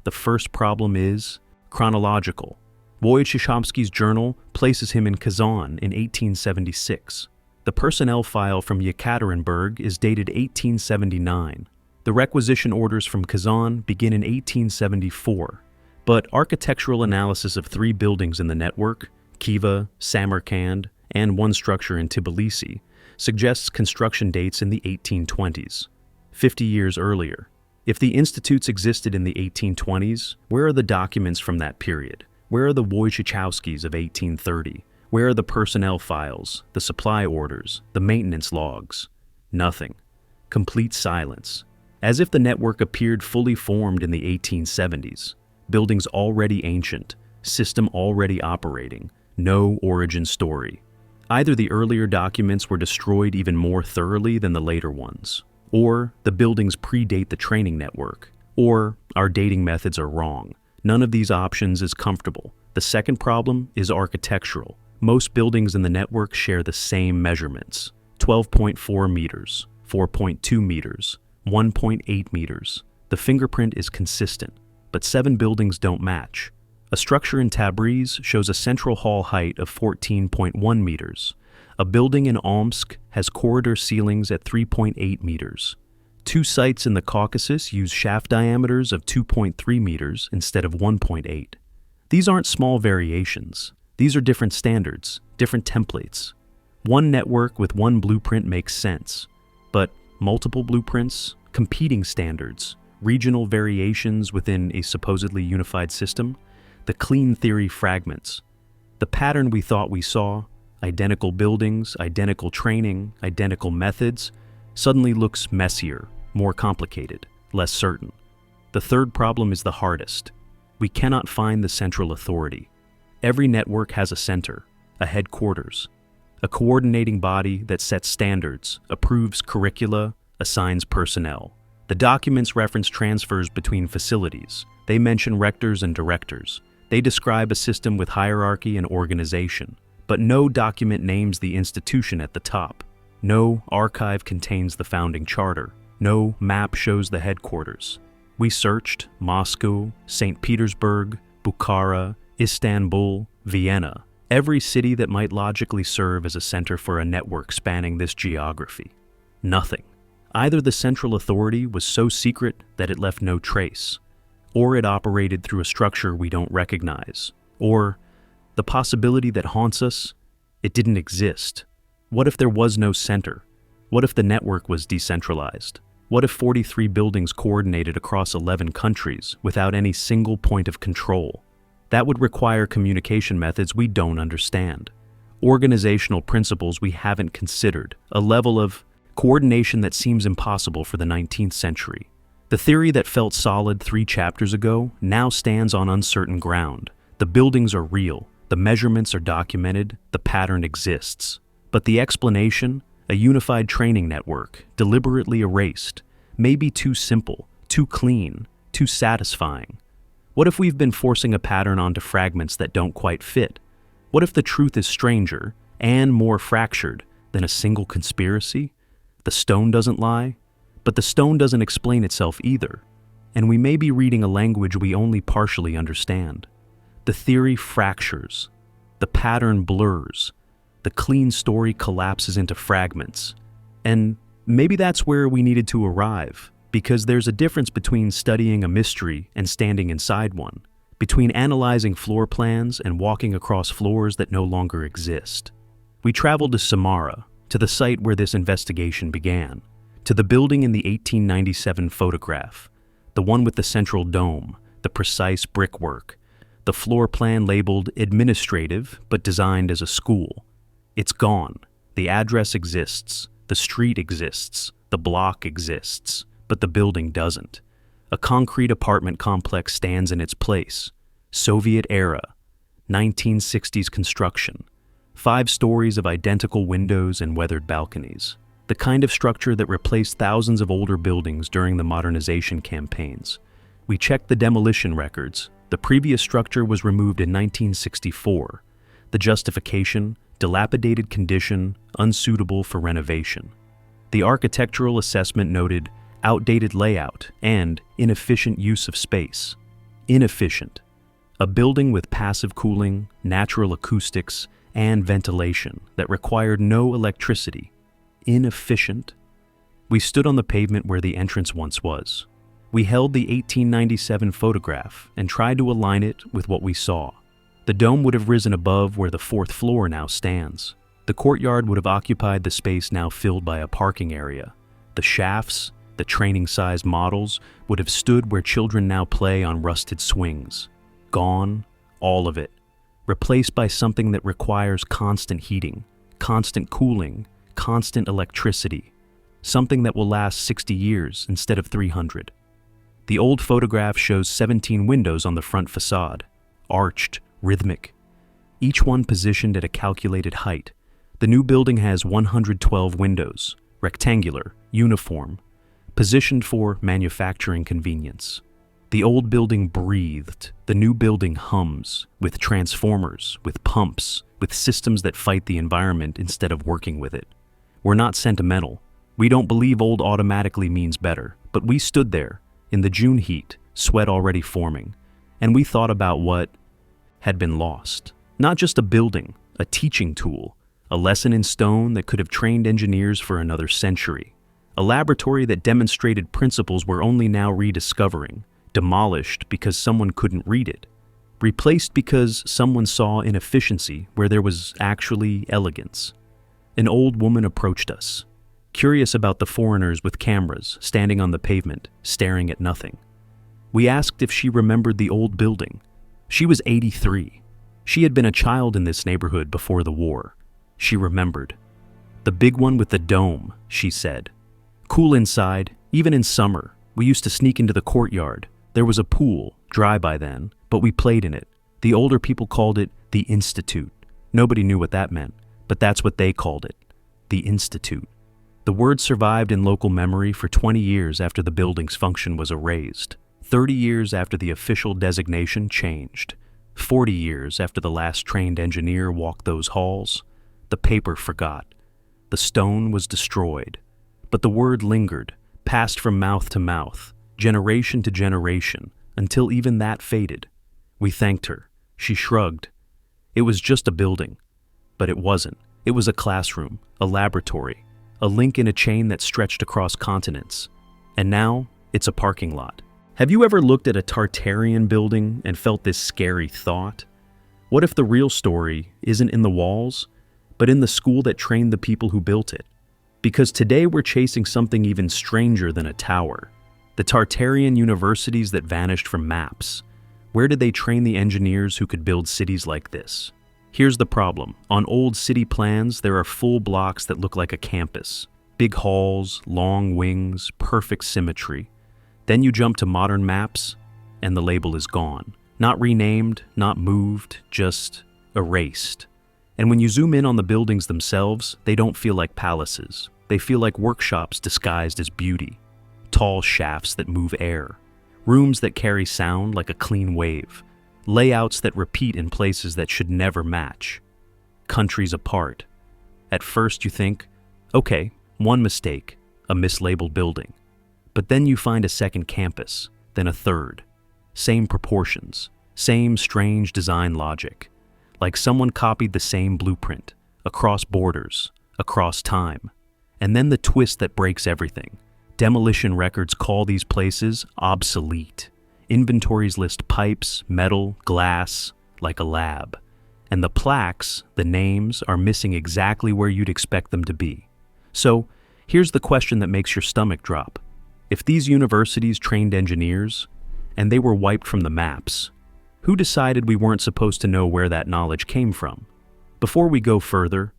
The first problem is chronological. Wojciechowski's journal places him in Kazan in 1876. The personnel file from Yekaterinburg is dated 1879. The requisition orders from Kazan begin in 1874. But architectural analysis of 3 buildings in the network, Khiva, Samarkand, and one structure in Tbilisi, suggests construction dates in the 1820s, 50 years earlier. If the institutes existed in the 1820s, where are the documents from that period? Where are the Wojciechowskis of 1830? Where are the personnel files, the supply orders, the maintenance logs? Nothing. Complete silence. As if the network appeared fully formed in the 1870s. Buildings already ancient, system already operating, no origin story. Either the earlier documents were destroyed even more thoroughly than the later ones, or the buildings predate the training network, or our dating methods are wrong. None of these options is comfortable. The second problem is architectural. Most buildings in the network share the same measurements: 12.4 meters, 4.2 meters, 1.8 meters. The fingerprint is consistent, but 7 buildings don't match. A structure in Tabriz shows a central hall height of 14.1 meters. A building in Omsk has corridor ceilings at 3.8 meters. 2 sites in the Caucasus use shaft diameters of 2.3 meters instead of 1.8. These aren't small variations. These are different standards, different templates. One network with one blueprint makes sense, but multiple blueprints, competing standards, regional variations within a supposedly unified system, the clean theory fragments. The pattern we thought we saw, identical buildings, identical training, identical methods, suddenly looks messier, more complicated, less certain. The third problem is the hardest. We cannot find the central authority. Every network has a center, a headquarters, a coordinating body that sets standards, approves curricula, assigns personnel. The documents reference transfers between facilities. They mention rectors and directors. They describe a system with hierarchy and organization. But no document names the institution at the top. No archive contains the founding charter. No map shows the headquarters. We searched Moscow, St. Petersburg, Bukhara, Istanbul, Vienna, every city that might logically serve as a center for a network spanning this geography. Nothing. Either the central authority was so secret that it left no trace, or it operated through a structure we don't recognize, or the possibility that haunts us, it didn't exist. What if there was no center? What if the network was decentralized? What if 43 buildings coordinated across 11 countries without any single point of control? That would require communication methods we don't understand, organizational principles we haven't considered, a level of coordination that seems impossible for the 19th century. The theory that felt solid 3 chapters ago now stands on uncertain ground. The buildings are real, the measurements are documented, the pattern exists. But the explanation, a unified training network, deliberately erased, may be too simple, too clean, too satisfying. What if we've been forcing a pattern onto fragments that don't quite fit? What if the truth is stranger and more fractured than a single conspiracy? The stone doesn't lie, but the stone doesn't explain itself either, and we may be reading a language we only partially understand. The theory fractures, the pattern blurs, the clean story collapses into fragments, and maybe that's where we needed to arrive, because there's a difference between studying a mystery and standing inside one, between analyzing floor plans and walking across floors that no longer exist. We traveled to Samara, to the site where this investigation began, to the building in the 1897 photograph, the one with the central dome, the precise brickwork, the floor plan labeled administrative but designed as a school. It's gone. The address exists, the street exists, the block exists, but the building doesn't. A concrete apartment complex stands in its place. Soviet era, 1960s construction. 5 stories of identical windows and weathered balconies. the kind of structure that replaced thousands of older buildings during the modernization campaigns. We checked the demolition records. The previous structure was removed in 1964. The justification: dilapidated condition, unsuitable for renovation. The architectural assessment noted outdated layout and inefficient use of space. Inefficient: a building with passive cooling, natural acoustics, and ventilation that required no electricity. Inefficient. We stood on the pavement where the entrance once was. We held the 1897 photograph and tried to align it with what we saw. The dome would have risen above where the fourth floor now stands. The courtyard would have occupied the space now filled by a parking area. The shafts, the training-sized models, would have stood where children now play on rusted swings. Gone, all of it. Replaced by something that requires constant heating, constant cooling, constant electricity. Something that will last 60 years instead of 300. The old photograph shows 17 windows on the front facade, arched, rhythmic, each one positioned at a calculated height. The new building has 112 windows, rectangular, uniform, positioned for manufacturing convenience. The old building breathed, the new building hums, with transformers, with pumps, with systems that fight the environment instead of working with it. We're not sentimental. We don't believe old automatically means better, but we stood there, in the June heat, sweat already forming, and we thought about what had been lost. Not just a building, a teaching tool, a lesson in stone that could have trained engineers for another century, a laboratory that demonstrated principles we're only now rediscovering, demolished because someone couldn't read it, replaced because someone saw inefficiency where there was actually elegance. An old woman approached us, curious about the foreigners with cameras standing on the pavement, staring at nothing. We asked if she remembered the old building. She was 83. She had been a child in this neighborhood before the war. She remembered. The big one with the dome, she said. Cool inside, even in summer. We used to sneak into the courtyard. There was a pool, dry by then, but we played in it. The older people called it the Institute. Nobody knew what that meant, but that's what they called it, the Institute. The word survived in local memory for 20 years after the building's function was erased, 30 years after the official designation changed, 40 years after the last trained engineer walked those halls. The paper forgot. The stone was destroyed. But the word lingered, passed from mouth to mouth, generation to generation, until even that faded. We thanked her. She shrugged. It was just a building. But it wasn't. It was a classroom, a laboratory, a link in a chain that stretched across continents. And now, it's a parking lot. Have you ever looked at a Tartarian building and felt this scary thought? What if the real story isn't in the walls, but in the school that trained the people who built it? Because today we're chasing something even stranger than a tower. The Tartarian universities that vanished from maps. Where did they train the engineers who could build cities like this? Here's the problem. On old city plans, there are full blocks that look like a campus. Big halls, long wings, perfect symmetry. Then you jump to modern maps, and the label is gone. Not renamed, not moved, just erased. And when you zoom in on the buildings themselves, they don't feel like palaces. They feel like workshops disguised as beauty. Tall shafts that move air. Rooms that carry sound like a clean wave. Layouts that repeat in places that should never match. Countries apart. At first you think, okay, one mistake, a mislabeled building. But then you find a second campus, then a third. Same proportions, same strange design logic. Like someone copied the same blueprint, across borders, across time. And then the twist that breaks everything. Demolition records call these places obsolete. Inventories list pipes, metal, glass, like a lab. And the plaques, the names, are missing exactly where you'd expect them to be. So, here's the question that makes your stomach drop. If these universities trained engineers, and they were wiped from the maps, who decided we weren't supposed to know where that knowledge came from? Before we go further,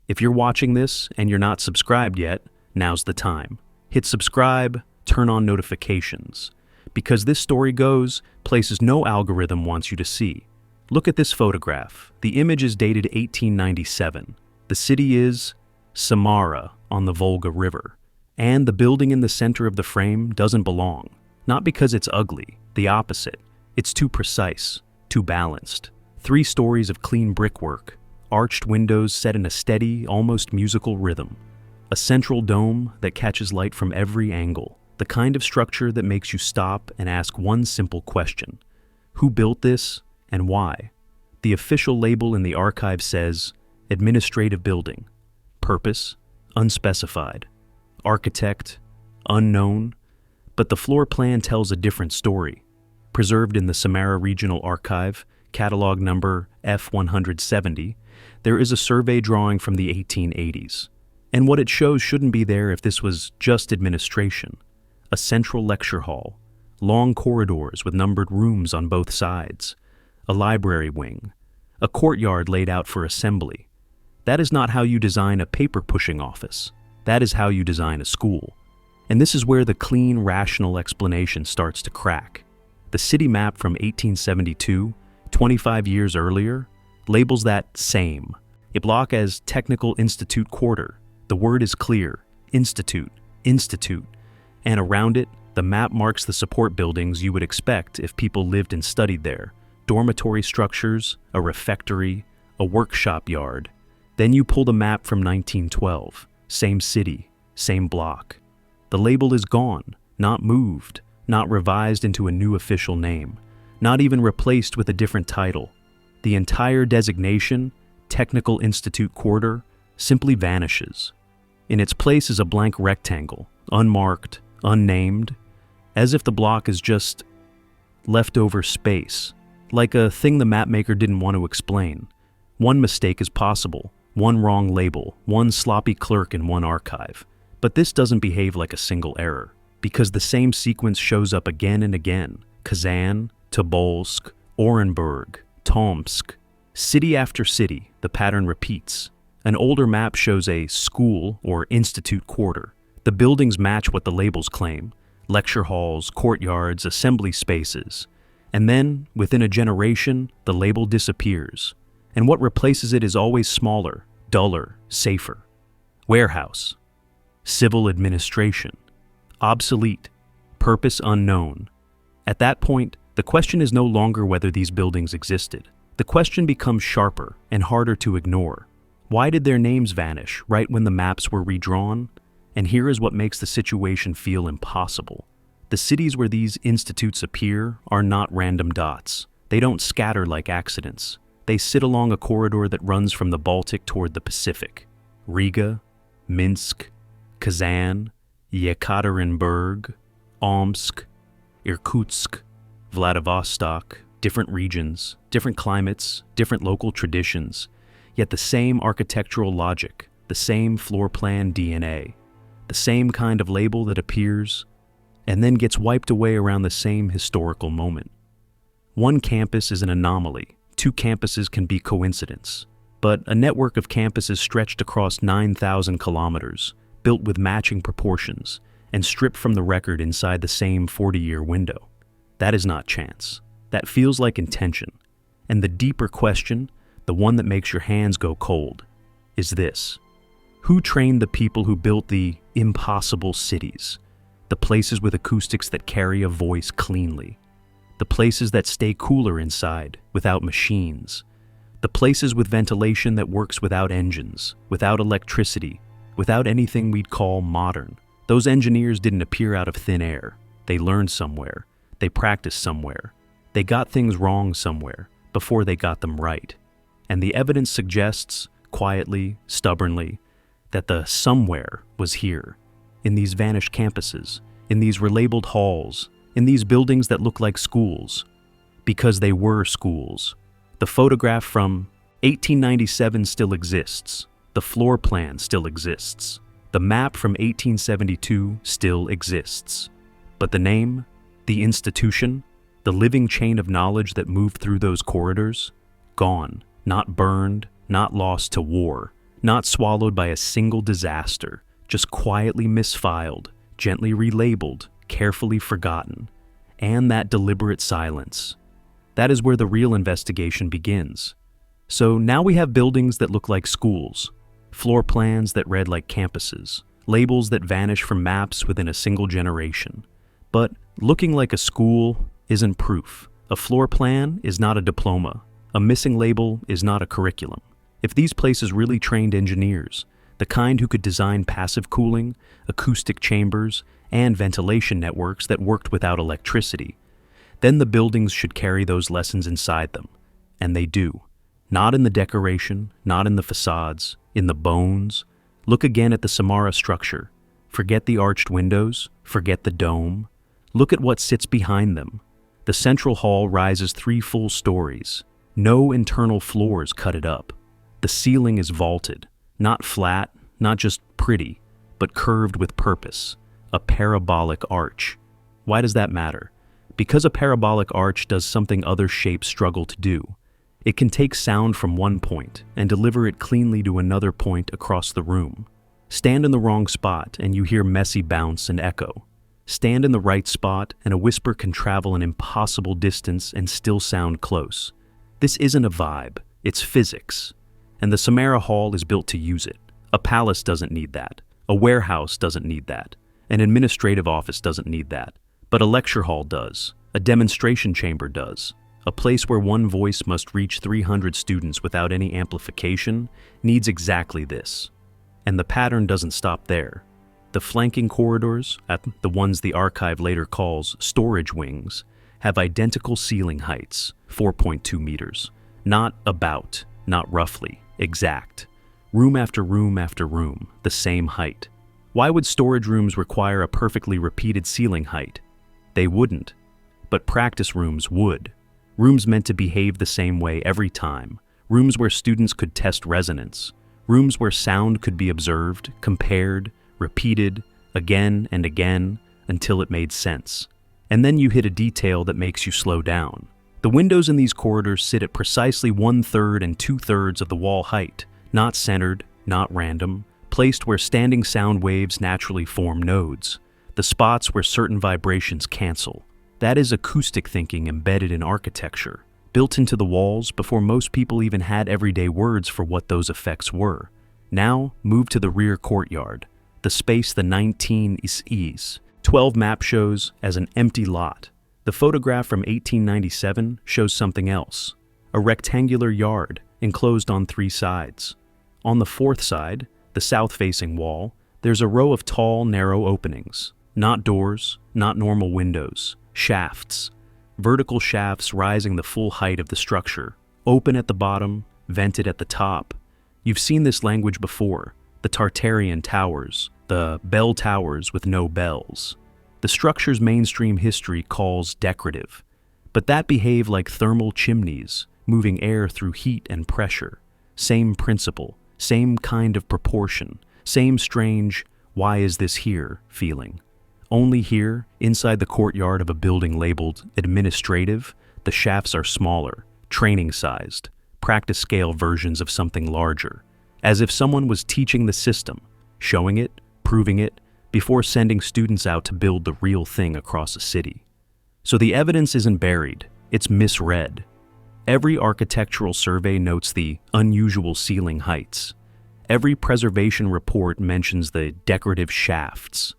if you're watching this and you're not subscribed yet, now's the time. Hit subscribe, turn on notifications. Because this story goes places no algorithm wants you to see. Look at this photograph. The image is dated 1897. The city is Samara, on the Volga River. And the building in the center of the frame doesn't belong. Not because it's ugly, the opposite. It's too precise, too balanced. 3 stories of clean brickwork, arched windows set in a steady, almost musical rhythm. A central dome that catches light from every angle. The kind of structure that makes you stop and ask one simple question. Who built this and why? The official label in the archive says, Administrative Building. Purpose, unspecified. Architect, unknown. But the floor plan tells a different story. Preserved in the Samara Regional Archive, catalog number F170, there is a survey drawing from the 1880s. And what it shows shouldn't be there if this was just administration. A central lecture hall, long corridors with numbered rooms on both sides, a library wing, a courtyard laid out for assembly. That is not how you design a paper-pushing office. That is how you design a school. And this is where the clean, rational explanation starts to crack. The city map from 1872, 25 years earlier, labels that same. A block as Technical Institute Quarter. The word is clear, Institute, Institute. And around it, the map marks the support buildings you would expect if people lived and studied there. Dormitory structures, a refectory, a workshop yard. Then you pull the map from 1912. Same city, same block. The label is gone, not moved, not revised into a new official name, not even replaced with a different title. The entire designation, Technical Institute Quarter, simply vanishes. In its place is a blank rectangle, unmarked, unnamed, as if the block is just leftover space, like a thing the mapmaker didn't want to explain. One mistake is possible, one wrong label, one sloppy clerk in one archive. But this doesn't behave like a single error, because the same sequence shows up again and again. Kazan, Tobolsk, Orenburg, Tomsk. City after city, the pattern repeats. An older map shows a school or institute quarter. The buildings match what the labels claim. Lecture halls, courtyards, assembly spaces. And then, within a generation, the label disappears. And what replaces it is always smaller, duller, safer. Warehouse. Civil administration. Obsolete. Purpose unknown. At that point, the question is no longer whether these buildings existed. The question becomes sharper and harder to ignore. Why did their names vanish right when the maps were redrawn? And here is what makes the situation feel impossible. The cities where these institutes appear are not random dots. They don't scatter like accidents. They sit along a corridor that runs from the Baltic toward the Pacific. Riga, Minsk, Kazan, Yekaterinburg, Omsk, Irkutsk, Vladivostok, different regions, different climates, different local traditions, yet the same architectural logic, the same floor plan DNA, the same kind of label that appears and then gets wiped away around the same historical moment. One campus is an anomaly, 2 campuses can be coincidence, but a network of campuses stretched across 9,000 kilometers, built with matching proportions, and stripped from the record inside the same 40-year window. That is not chance. That feels like intention. And the deeper question, the one that makes your hands go cold, is this. Who trained the people who built the impossible cities? The places with acoustics that carry a voice cleanly. The places that stay cooler inside, without machines. The places with ventilation that works without engines, without electricity, without anything we'd call modern. Those engineers didn't appear out of thin air. They learned somewhere. They practiced somewhere. They got things wrong somewhere before they got them right. And the evidence suggests, quietly, stubbornly, that the somewhere was here, in these vanished campuses, in these relabeled halls, in these buildings that look like schools, because they were schools. The photograph from 1897 still exists. The floor plan still exists. The map from 1872 still exists. But the name, the institution, the living chain of knowledge that moved through those corridors, gone, not burned, not lost to war, not swallowed by a single disaster, just quietly misfiled, gently relabeled, carefully forgotten. And that deliberate silence. That is where the real investigation begins. So now we have buildings that look like schools, floor plans that read like campuses, labels that vanish from maps within a single generation. But looking like a school isn't proof. A floor plan is not a diploma. A missing label is not a curriculum. If these places really trained engineers, the kind who could design passive cooling, acoustic chambers, and ventilation networks that worked without electricity, then the buildings should carry those lessons inside them. And they do. Not in the decoration, not in the facades, in the bones. Look again at the Samara structure. Forget the arched windows, forget the dome. Look at what sits behind them. The central hall rises 3 full stories. No internal floors cut it up. The ceiling is vaulted, not flat, not just pretty, but curved with purpose, a parabolic arch. Why does that matter? Because a parabolic arch does something other shapes struggle to do. It can take sound from one point and deliver it cleanly to another point across the room. Stand in the wrong spot and you hear messy bounce and echo. Stand in the right spot and a whisper can travel an impossible distance and still sound close. This isn't a vibe, it's physics. And the Samara Hall is built to use it. A palace doesn't need that. A warehouse doesn't need that. An administrative office doesn't need that. But a lecture hall does. A demonstration chamber does. A place where one voice must reach 300 students without any amplification needs exactly this. And the pattern doesn't stop there. The flanking corridors, the ones the archive later calls storage wings, have identical ceiling heights, 4.2 meters. Not about, not roughly, exact. Room after room after room, the same height. Why would storage rooms require a perfectly repeated ceiling height? They wouldn't. But practice rooms would. Rooms meant to behave the same way every time. Rooms where students could test resonance. Rooms where sound could be observed, compared, repeated, again and again, until it made sense. And then you hit a detail that makes you slow down. The windows in these corridors sit at precisely 1/3 and 2/3 of the wall height, not centered, not random, placed where standing sound waves naturally form nodes, the spots where certain vibrations cancel. That is acoustic thinking embedded in architecture, built into the walls before most people even had everyday words for what those effects were. Now, move to the rear courtyard, the space the 19 is. 12 map shows as an empty lot. The photograph from 1897 shows something else. A rectangular yard, enclosed on 3 sides. On the 4th side, the south-facing wall, there's a row of tall, narrow openings. Not doors, not normal windows. Shafts. Vertical shafts rising the full height of the structure. Open at the bottom, vented at the top. You've seen this language before. The Tartarian towers. The bell towers with no bells. The structure's mainstream history calls decorative. But that behave like thermal chimneys, moving air through heat and pressure. Same principle, same kind of proportion, same strange, why is this here feeling. Only here, inside the courtyard of a building labeled administrative, the shafts are smaller, training-sized, practice-scale versions of something larger, as if someone was teaching the system, showing it, proving it, before sending students out to build the real thing across a city. So the evidence isn't buried, it's misread. Every architectural survey notes the unusual ceiling heights. Every preservation report mentions the decorative shafts.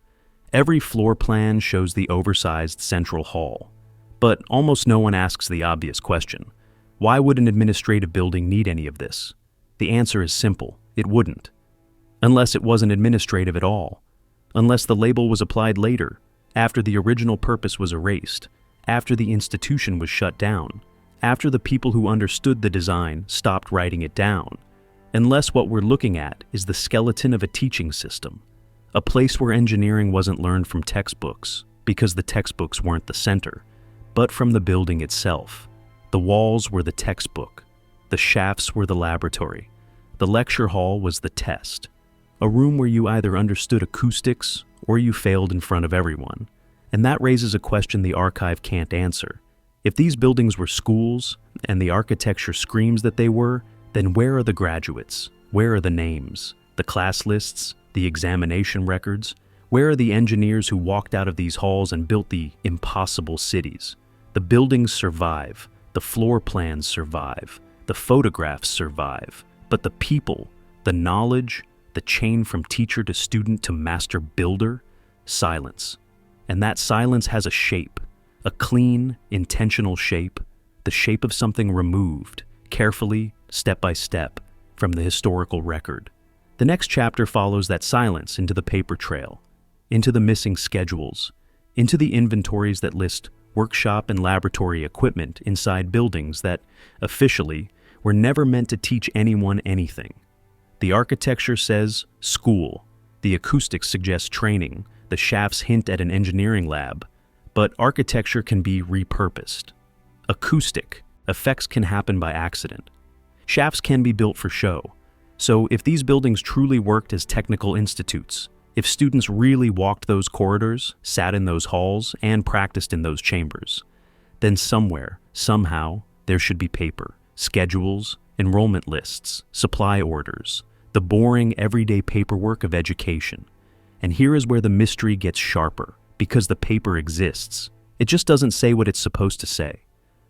Every floor plan shows the oversized central hall. But almost no one asks the obvious question. Why would an administrative building need any of this? The answer is simple, it wouldn't. Unless it wasn't administrative at all. Unless the label was applied later, after the original purpose was erased, after the institution was shut down, after the people who understood the design stopped writing it down. Unless what we're looking at is the skeleton of a teaching system. A place where engineering wasn't learned from textbooks, because the textbooks weren't the center, but from the building itself. The walls were the textbook. The shafts were the laboratory. The lecture hall was the test. A room where you either understood acoustics or you failed in front of everyone. And that raises a question the archive can't answer. If these buildings were schools, and the architecture screams that they were, then where are the graduates? Where are the names? The class lists? The examination records? Where are the engineers who walked out of these halls and built the impossible cities? The buildings survive, the floor plans survive, the photographs survive, but the people, The knowledge, the chain from teacher to student to master builder, silence. And that silence has a shape, a clean, intentional shape, the shape of something removed, carefully, step by step, from the historical record. The next chapter follows that silence into the paper trail, into the missing schedules, into the inventories that list workshop and laboratory equipment inside buildings that, officially, were never meant to teach anyone anything. The architecture says school, the acoustics suggest training, the shafts hint at an engineering lab, but architecture can be repurposed. Acoustic, effects can happen by accident. Shafts can be built for show. So if these buildings truly worked as technical institutes, if students really walked those corridors, sat in those halls, and practiced in those chambers, then somewhere, somehow, there should be paper, schedules, enrollment lists, supply orders, the boring everyday paperwork of education. And here is where the mystery gets sharper, because the paper exists. It just doesn't say what it's supposed to say.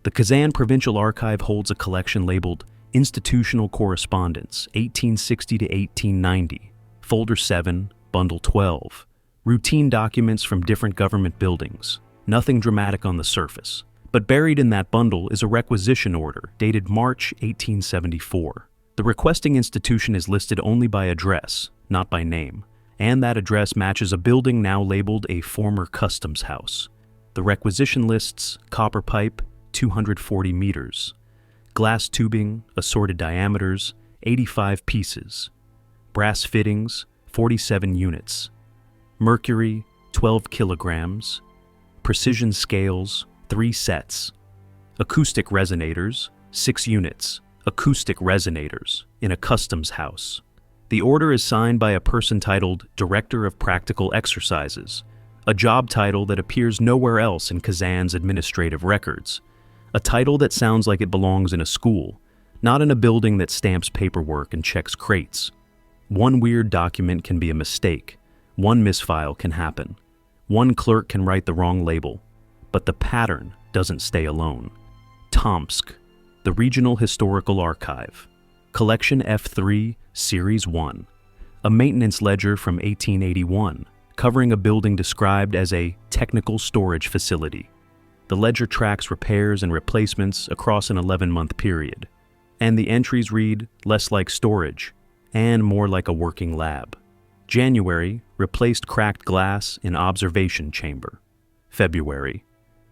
The Kazan Provincial Archive holds a collection labeled Institutional Correspondence, 1860 to 1890, Folder 7, Bundle 12, routine documents from different government buildings, nothing dramatic on the surface. But buried in that bundle is a requisition order dated March 1874. The requesting institution is listed only by address, not by name, and that address matches a building now labeled a former customs house. The requisition lists copper pipe, 240 meters, glass tubing, assorted diameters, 85 pieces, brass fittings, 47 units, mercury, 12 kilograms, precision scales, 3 sets, acoustic resonators, 6 units, acoustic resonators, in a customs house. The order is signed by a person titled Director of Practical Exercises, a job title that appears nowhere else in Kazan's administrative records, a title that sounds like it belongs in a school, not in a building that stamps paperwork and checks crates. One weird document can be a mistake, one misfile can happen, one clerk can write the wrong label, but the pattern doesn't stay alone. Tomsk, the Regional Historical Archive, Collection F3, Series 1, a maintenance ledger from 1881, covering a building described as a technical storage facility. The ledger tracks repairs and replacements across an 11-month period, and the entries read less like storage and more like a working lab. January, replaced cracked glass in observation chamber. February,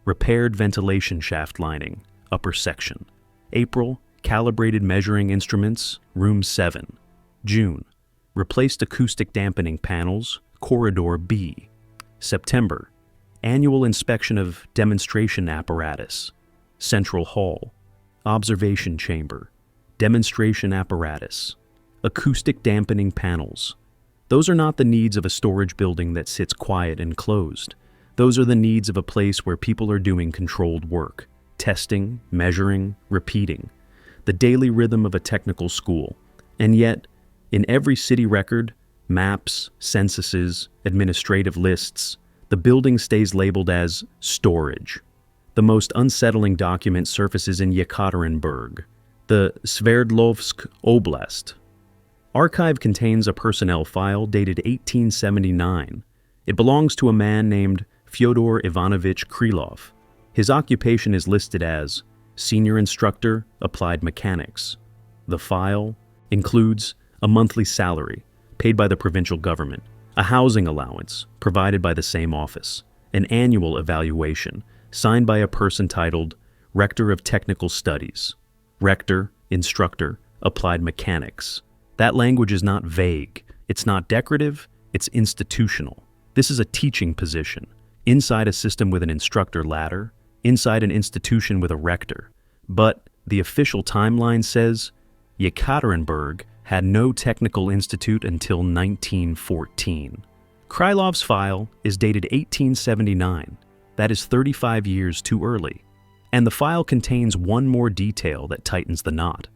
repaired ventilation shaft lining, upper section. April, calibrated measuring instruments, room 7. June, replaced acoustic dampening panels, corridor B. September, annual inspection of demonstration apparatus, central hall, observation chamber, demonstration apparatus, acoustic dampening panels. Those are not the needs of a storage building that sits quiet and closed. Those are the needs of a place where people are doing controlled work, testing, measuring, repeating, the daily rhythm of a technical school. And yet, in every city record, maps, censuses, administrative lists, the building stays labeled as storage. The most unsettling document surfaces in Yekaterinburg, the Sverdlovsk Oblast. Archive contains a personnel file dated 1879. It belongs to a man named Fyodor Ivanovich Krylov. His occupation is listed as Senior Instructor, Applied Mechanics. The file includes a monthly salary paid by the provincial government, a housing allowance provided by the same office, an annual evaluation signed by a person titled Rector of Technical Studies, Rector, Instructor, Applied Mechanics. That language is not vague, it's not decorative, it's institutional. This is a teaching position, inside a system with an instructor ladder, inside an institution with a rector. But the official timeline says Yekaterinburg had no technical institute until 1914. Krylov's file is dated 1879. That is 35 years too early. And the file contains one more detail that tightens the knot.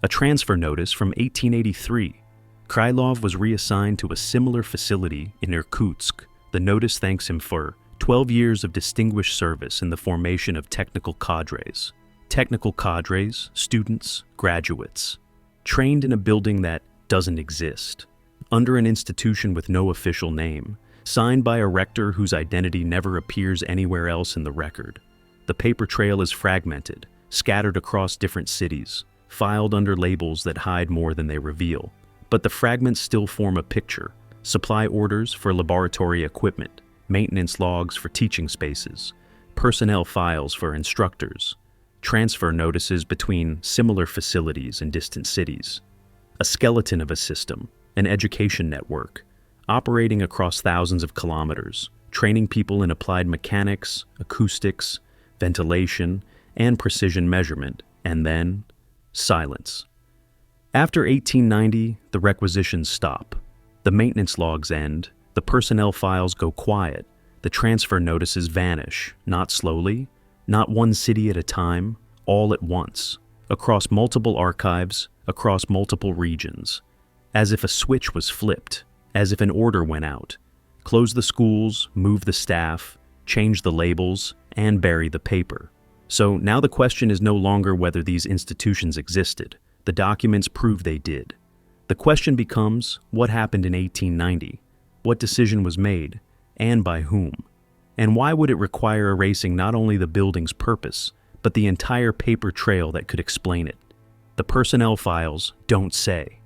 A transfer notice from 1883. Krylov was reassigned to a similar facility in Irkutsk. The notice thanks him for 12 years of distinguished service in the formation of technical cadres. Technical cadres, students, graduates, trained in a building that doesn't exist. Under an institution with no official name, signed by a rector whose identity never appears anywhere else in the record. The paper trail is fragmented, scattered across different cities, filed under labels that hide more than they reveal. But the fragments still form a picture: supply orders for laboratory equipment, maintenance logs for teaching spaces, personnel files for instructors, transfer notices between similar facilities in distant cities. A skeleton of a system, an education network, operating across thousands of kilometers, training people in applied mechanics, acoustics, ventilation, and precision measurement, and then silence. After 1890, the requisitions stop. The maintenance logs end, the personnel files go quiet, the transfer notices vanish, not slowly, not one city at a time, all at once, across multiple archives, across multiple regions, as if a switch was flipped, as if an order went out. Close the schools, move the staff, change the labels, and bury the paper. So now the question is no longer whether these institutions existed. The documents prove they did. The question becomes, what happened in 1890? What decision was made, and by whom? And why would it require erasing not only the building's purpose, but the entire paper trail that could explain it? The personnel files don't say.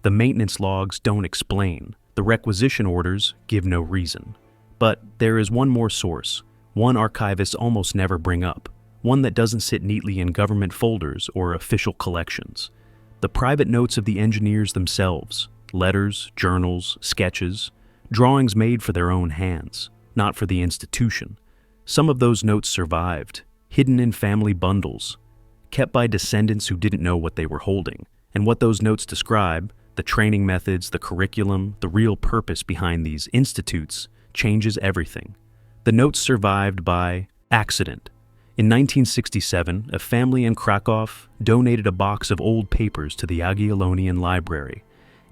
The maintenance logs don't explain. The requisition orders give no reason. But there is one more source, one archivists almost never bring up, one that doesn't sit neatly in government folders or official collections. The private notes of the engineers themselves, letters, journals, sketches, drawings made for their own hands, not for the institution. Some of those notes survived, hidden in family bundles, kept by descendants who didn't know what they were holding. And what those notes describe, the training methods, the curriculum, the real purpose behind these institutes, changes everything. The notes survived by accident. In 1967, a family in Krakow donated a box of old papers to the Jagiellonian Library.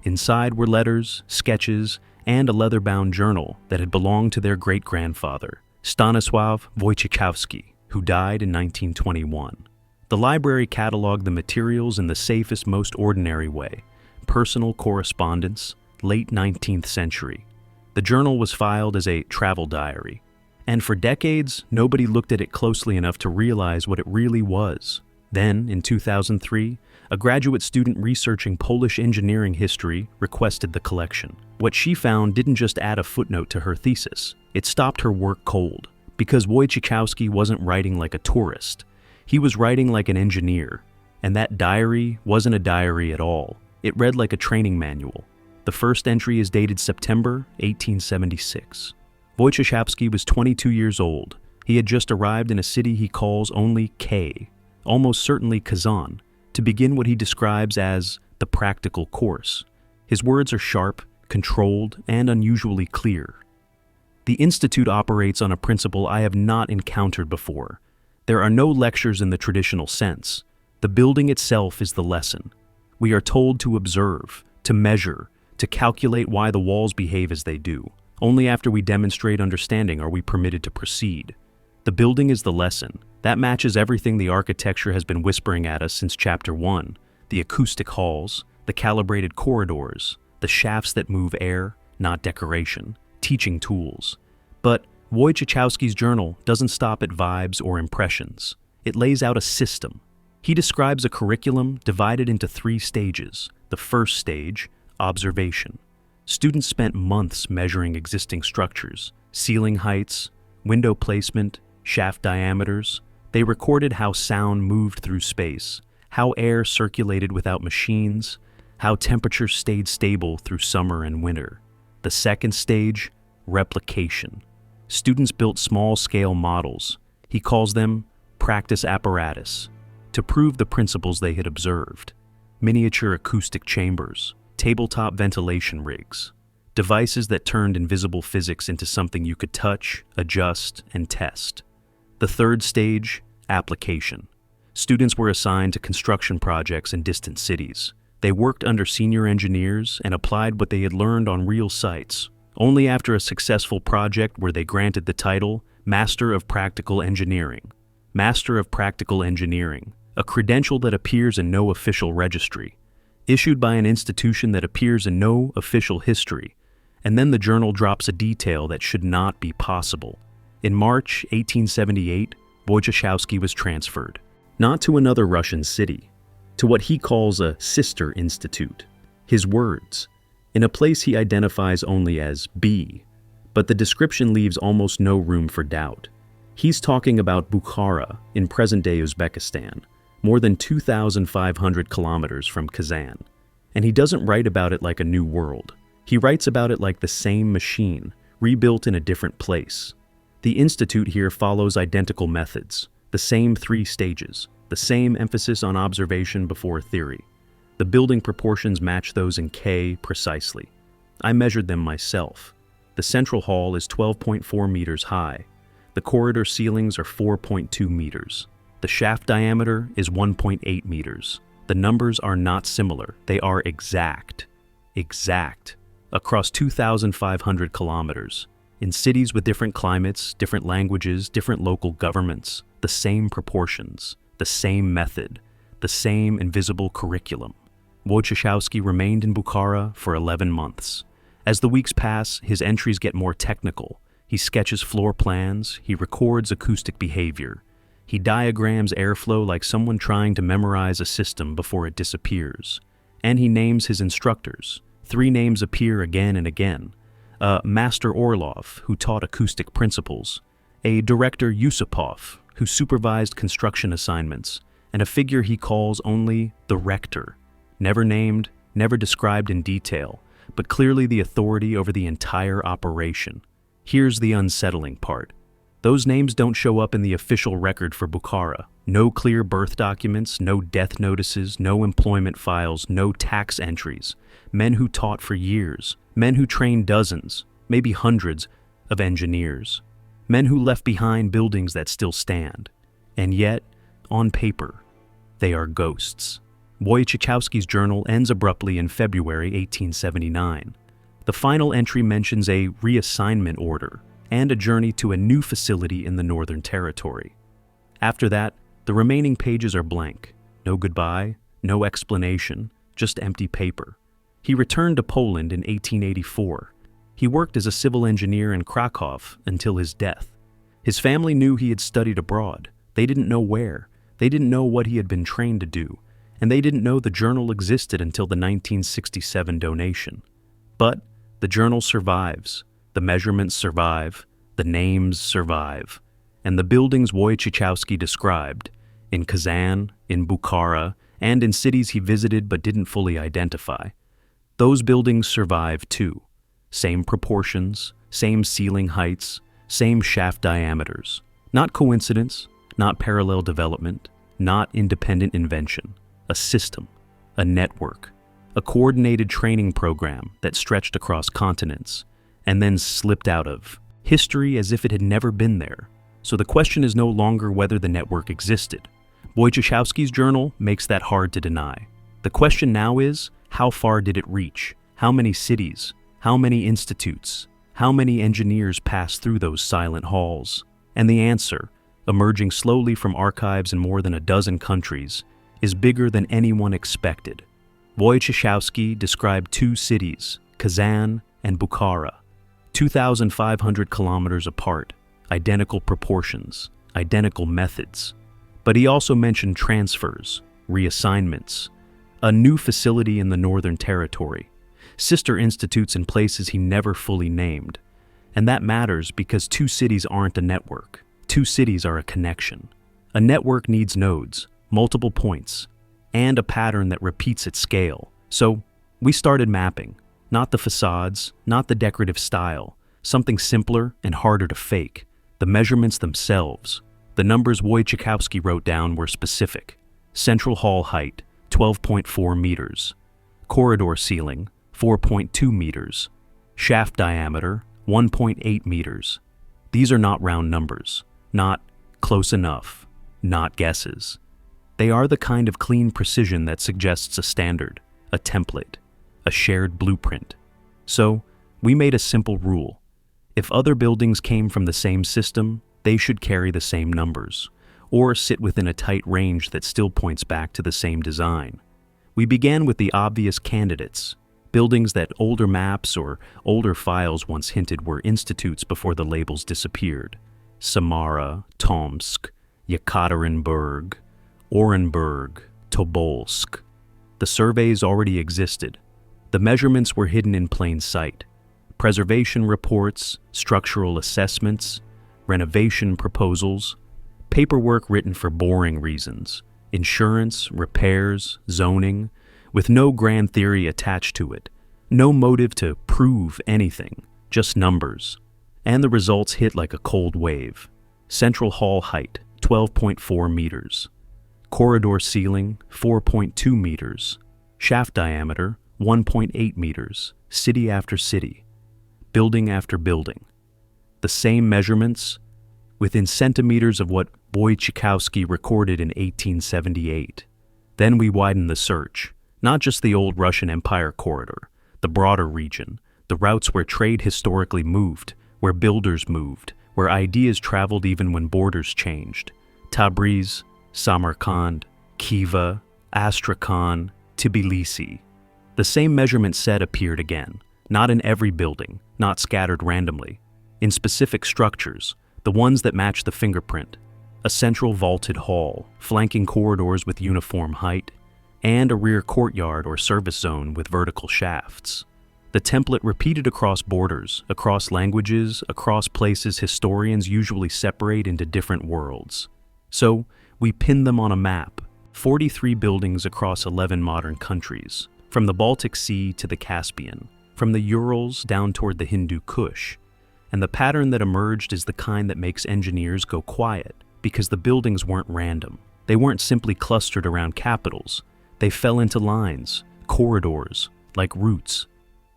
Inside were letters, sketches, and a leather-bound journal that had belonged to their great-grandfather, Stanisław Wojciechowski, who died in 1921. The library cataloged the materials in the safest, most ordinary way: personal correspondence, late 19th century. The journal was filed as a travel diary, and for decades, nobody looked at it closely enough to realize what it really was. Then, in 2003, a graduate student researching Polish engineering history requested the collection. What she found didn't just add a footnote to her thesis. It stopped her work cold, because Wojciechowski wasn't writing like a tourist. He was writing like an engineer, and that diary wasn't a diary at all. It read like a training manual. The first entry is dated September 1876. Wojciechowski was 22 years old. He had just arrived in a city he calls only K, almost certainly Kazan, to begin what he describes as the practical course. His words are sharp, controlled, and unusually clear. The Institute operates on a principle I have not encountered before. There are no lectures in the traditional sense. The building itself is the lesson. We are told to observe, to measure, to calculate why the walls behave as they do. Only after we demonstrate understanding are we permitted to proceed. The building is the lesson. That matches everything the architecture has been whispering at us since Chapter 1. The acoustic halls, the calibrated corridors, the shafts that move air, not decoration, teaching tools. But Wojciechowski's journal doesn't stop at vibes or impressions. It lays out a system. He describes a curriculum divided into 3 stages. The first stage, observation. Students spent months measuring existing structures, ceiling heights, window placement, shaft diameters. They recorded how sound moved through space, how air circulated without machines, how temperatures stayed stable through summer and winter. The second stage, replication. Students built small-scale models. He calls them practice apparatus, to prove the principles they had observed. Miniature acoustic chambers, tabletop ventilation rigs, devices that turned invisible physics into something you could touch, adjust, and test. The third stage, application. Students were assigned to construction projects in distant cities. They worked under senior engineers and applied what they had learned on real sites. Only after a successful project were they granted the title Master of Practical Engineering. Master of Practical Engineering, a credential that appears in no official registry. issued by an institution that appears in no official history, and then the journal drops a detail that should not be possible. In March 1878, Wojciechowski was transferred, not to another Russian city, to what he calls a sister institute. His words, in a place he identifies only as B, but the description leaves almost no room for doubt. He's talking about Bukhara in present-day Uzbekistan, more than 2,500 kilometers from Kazan. And he doesn't write about it like a new world. He writes about it like the same machine, rebuilt in a different place. The institute here follows identical methods, the same 3 stages, the same emphasis on observation before theory. The building proportions match those in K precisely. I measured them myself. The central hall is 12.4 meters high. The corridor ceilings are 4.2 meters. The shaft diameter is 1.8 meters. The numbers are not similar. They are exact. Exact. Across 2,500 kilometers. In cities with different climates, different languages, different local governments, the same proportions, the same method, the same invisible curriculum. Wojciechowski remained in Bukhara for 11 months. As the weeks pass, his entries get more technical. He sketches floor plans, he records acoustic behavior. He diagrams airflow like someone trying to memorize a system before it disappears. And he names his instructors. 3 names appear again and again. Master Orlov, who taught acoustic principles, a director Yusupov, who supervised construction assignments, and a figure he calls only the rector, never named, never described in detail, but clearly the authority over the entire operation. Here's the unsettling part. Those names don't show up in the official record for Bukhara. No clear birth documents, no death notices, no employment files, no tax entries. Men who taught for years, men who trained dozens, maybe hundreds, of engineers. Men who left behind buildings that still stand. And yet, on paper, they are ghosts. Wojciechowski's journal ends abruptly in February 1879. The final entry mentions a reassignment order and a journey to a new facility in the Northern Territory. After that, the remaining pages are blank. No goodbye, no explanation, just empty paper. He returned to Poland in 1884. He worked as a civil engineer in Krakow until his death. His family knew he had studied abroad. They didn't know where. They didn't know what he had been trained to do. And they didn't know the journal existed until the 1967 donation. But the journal survives. The measurements survive. The names survive. And the buildings Wojciechowski described, in Kazan, in Bukhara, and in cities he visited but didn't fully identify, those buildings survive too. Same proportions, same ceiling heights, same shaft diameters. Not coincidence, not parallel development, not independent invention. A system, a network, a coordinated training program that stretched across continents and then slipped out of history as if it had never been there. So the question is no longer whether the network existed. Wojciechowski's journal makes that hard to deny. The question now is, how far did it reach? How many cities? How many institutes? How many engineers passed through those silent halls? And the answer, emerging slowly from archives in more than a dozen countries, is bigger than anyone expected. Wojciechowski described 2 cities, Kazan and Bukhara, 2,500 kilometers apart, identical proportions, identical methods. But he also mentioned transfers, reassignments, a new facility in the Northern Territory, sister institutes in places he never fully named. And that matters because 2 cities aren't a network. 2 cities are a connection. A network needs nodes, multiple points, and a pattern that repeats at scale. So we started mapping, not the facades, not the decorative style, something simpler and harder to fake, the measurements themselves. The numbers Wojciechowski wrote down were specific. Central hall height, 12.4 meters. Corridor ceiling, 4.2 meters. Shaft diameter, 1.8 meters. These are not round numbers, not close enough, not guesses. They are the kind of clean precision that suggests a standard, a template, a shared blueprint. So, we made a simple rule. If other buildings came from the same system, they should carry the same numbers, or sit within a tight range that still points back to the same design. We began with the obvious candidates, buildings that older maps or older files once hinted were institutes before the labels disappeared. Samara, Tomsk, Yekaterinburg, Orenburg, Tobolsk. The surveys already existed. The measurements were hidden in plain sight. Preservation reports, structural assessments, renovation proposals, paperwork written for boring reasons, insurance, repairs, zoning, with no grand theory attached to it, no motive to prove anything, just numbers. And the results hit like a cold wave. Central hall height, 12.4 meters. Corridor ceiling, 4.2 meters. Shaft diameter, 1.8 meters. City after city. Building after building. The same measurements, within centimeters of what Wojciechowski recorded in 1878. Then we widened the search. Not just the old Russian Empire corridor, the broader region, the routes where trade historically moved, where builders moved, where ideas traveled even when borders changed. Tabriz, Samarkand, Khiva, Astrakhan, Tbilisi. The same measurement set appeared again, not in every building, not scattered randomly, in specific structures, the ones that match the fingerprint. A central vaulted hall, flanking corridors with uniform height, and a rear courtyard or service zone with vertical shafts. The template repeated across borders, across languages, across places historians usually separate into different worlds. So, we pinned them on a map, 43 buildings across 11 modern countries, from the Baltic Sea to the Caspian, from the Urals down toward the Hindu Kush. And the pattern that emerged is the kind that makes engineers go quiet, because the buildings weren't random. They weren't simply clustered around capitals. They fell into lines, corridors, like roots.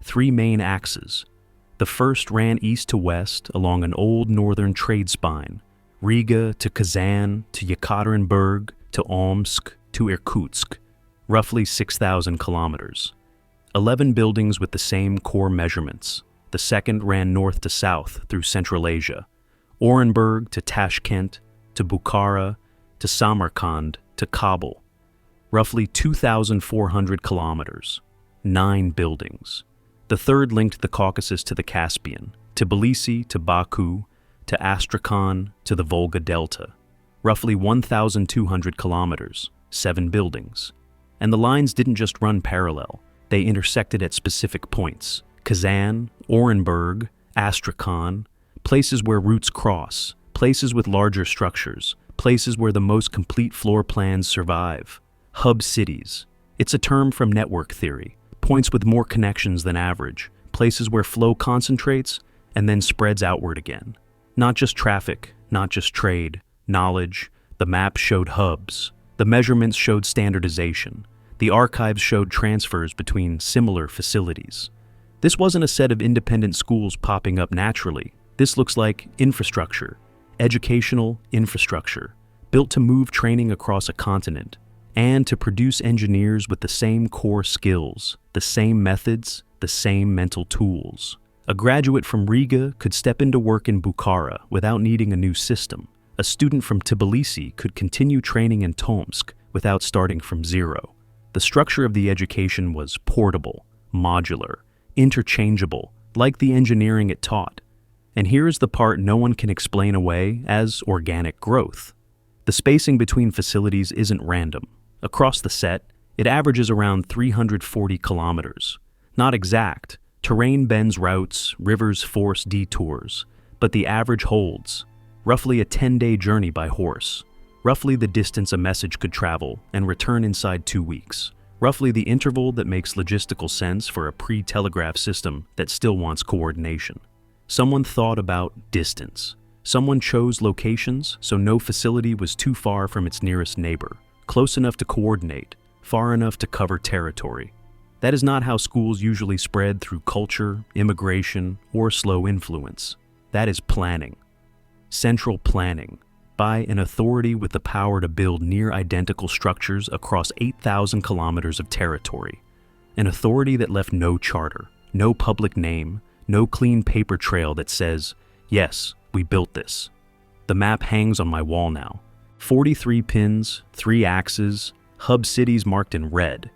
3 main axes. The first ran east to west along an old northern trade spine, Riga to Kazan to Yekaterinburg to Omsk to Irkutsk, roughly 6,000 kilometers. 11 buildings with the same core measurements. The second ran north to south through Central Asia, Orenburg to Tashkent to Bukhara to Samarkand to Kabul. Roughly 2,400 kilometers, 9 buildings. The third linked the Caucasus to the Caspian, Tbilisi to Baku, to Astrakhan to the Volga Delta. Roughly 1,200 kilometers, 7 buildings. And the lines didn't just run parallel, they intersected at specific points. Kazan, Orenburg, Astrakhan, places where routes cross, places with larger structures, places where the most complete floor plans survive. Hub cities. It's a term from network theory, points with more connections than average, places where flow concentrates and then spreads outward again. Not just traffic, not just trade, knowledge. The map showed hubs. The measurements showed standardization. The archives showed transfers between similar facilities. This wasn't a set of independent schools popping up naturally. This looks like infrastructure, educational infrastructure, built to move training across a continent, and to produce engineers with the same core skills, the same methods, the same mental tools. A graduate from Riga could step into work in Bukhara without needing a new system. A student from Tbilisi could continue training in Tomsk without starting from zero. The structure of the education was portable, modular, interchangeable, like the engineering it taught. And here is the part no one can explain away as organic growth. The spacing between facilities isn't random. Across the set, it averages around 340 kilometers. Not exact. Terrain bends routes, rivers force detours, but the average holds. Roughly a 10-day journey by horse. Roughly the distance a message could travel and return inside 2 weeks. Roughly the interval that makes logistical sense for a pre-telegraph system that still wants coordination. Someone thought about distance. Someone chose locations so no facility was too far from its nearest neighbor, close enough to coordinate, far enough to cover territory. That is not how schools usually spread through culture, immigration, or slow influence. That is planning. Central planning, by an authority with the power to build near-identical structures across 8,000 kilometers of territory. An authority that left no charter, no public name, no clean paper trail that says, yes, we built this. The map hangs on my wall now. 43 pins, 3 axes, hub cities marked in red.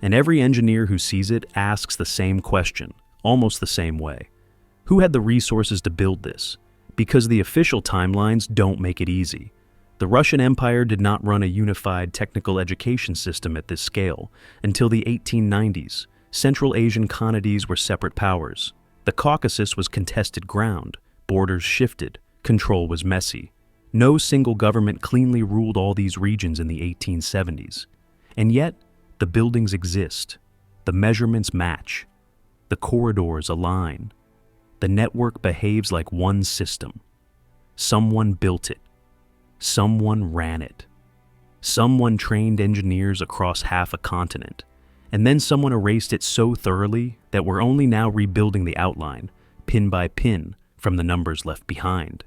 And every engineer who sees it asks the same question, almost the same way. Who had the resources to build this? Because the official timelines don't make it easy. The Russian Empire did not run a unified technical education system at this scale until the 1890s. Central Asian Khanids were separate powers. The Caucasus was contested ground. Borders shifted. Control was messy. No single government cleanly ruled all these regions in the 1870s. And yet, the buildings exist. The measurements match. The corridors align. The network behaves like one system. Someone built it. Someone ran it. Someone trained engineers across half a continent. And then someone erased it so thoroughly that we're only now rebuilding the outline, pin by pin, from the numbers left behind.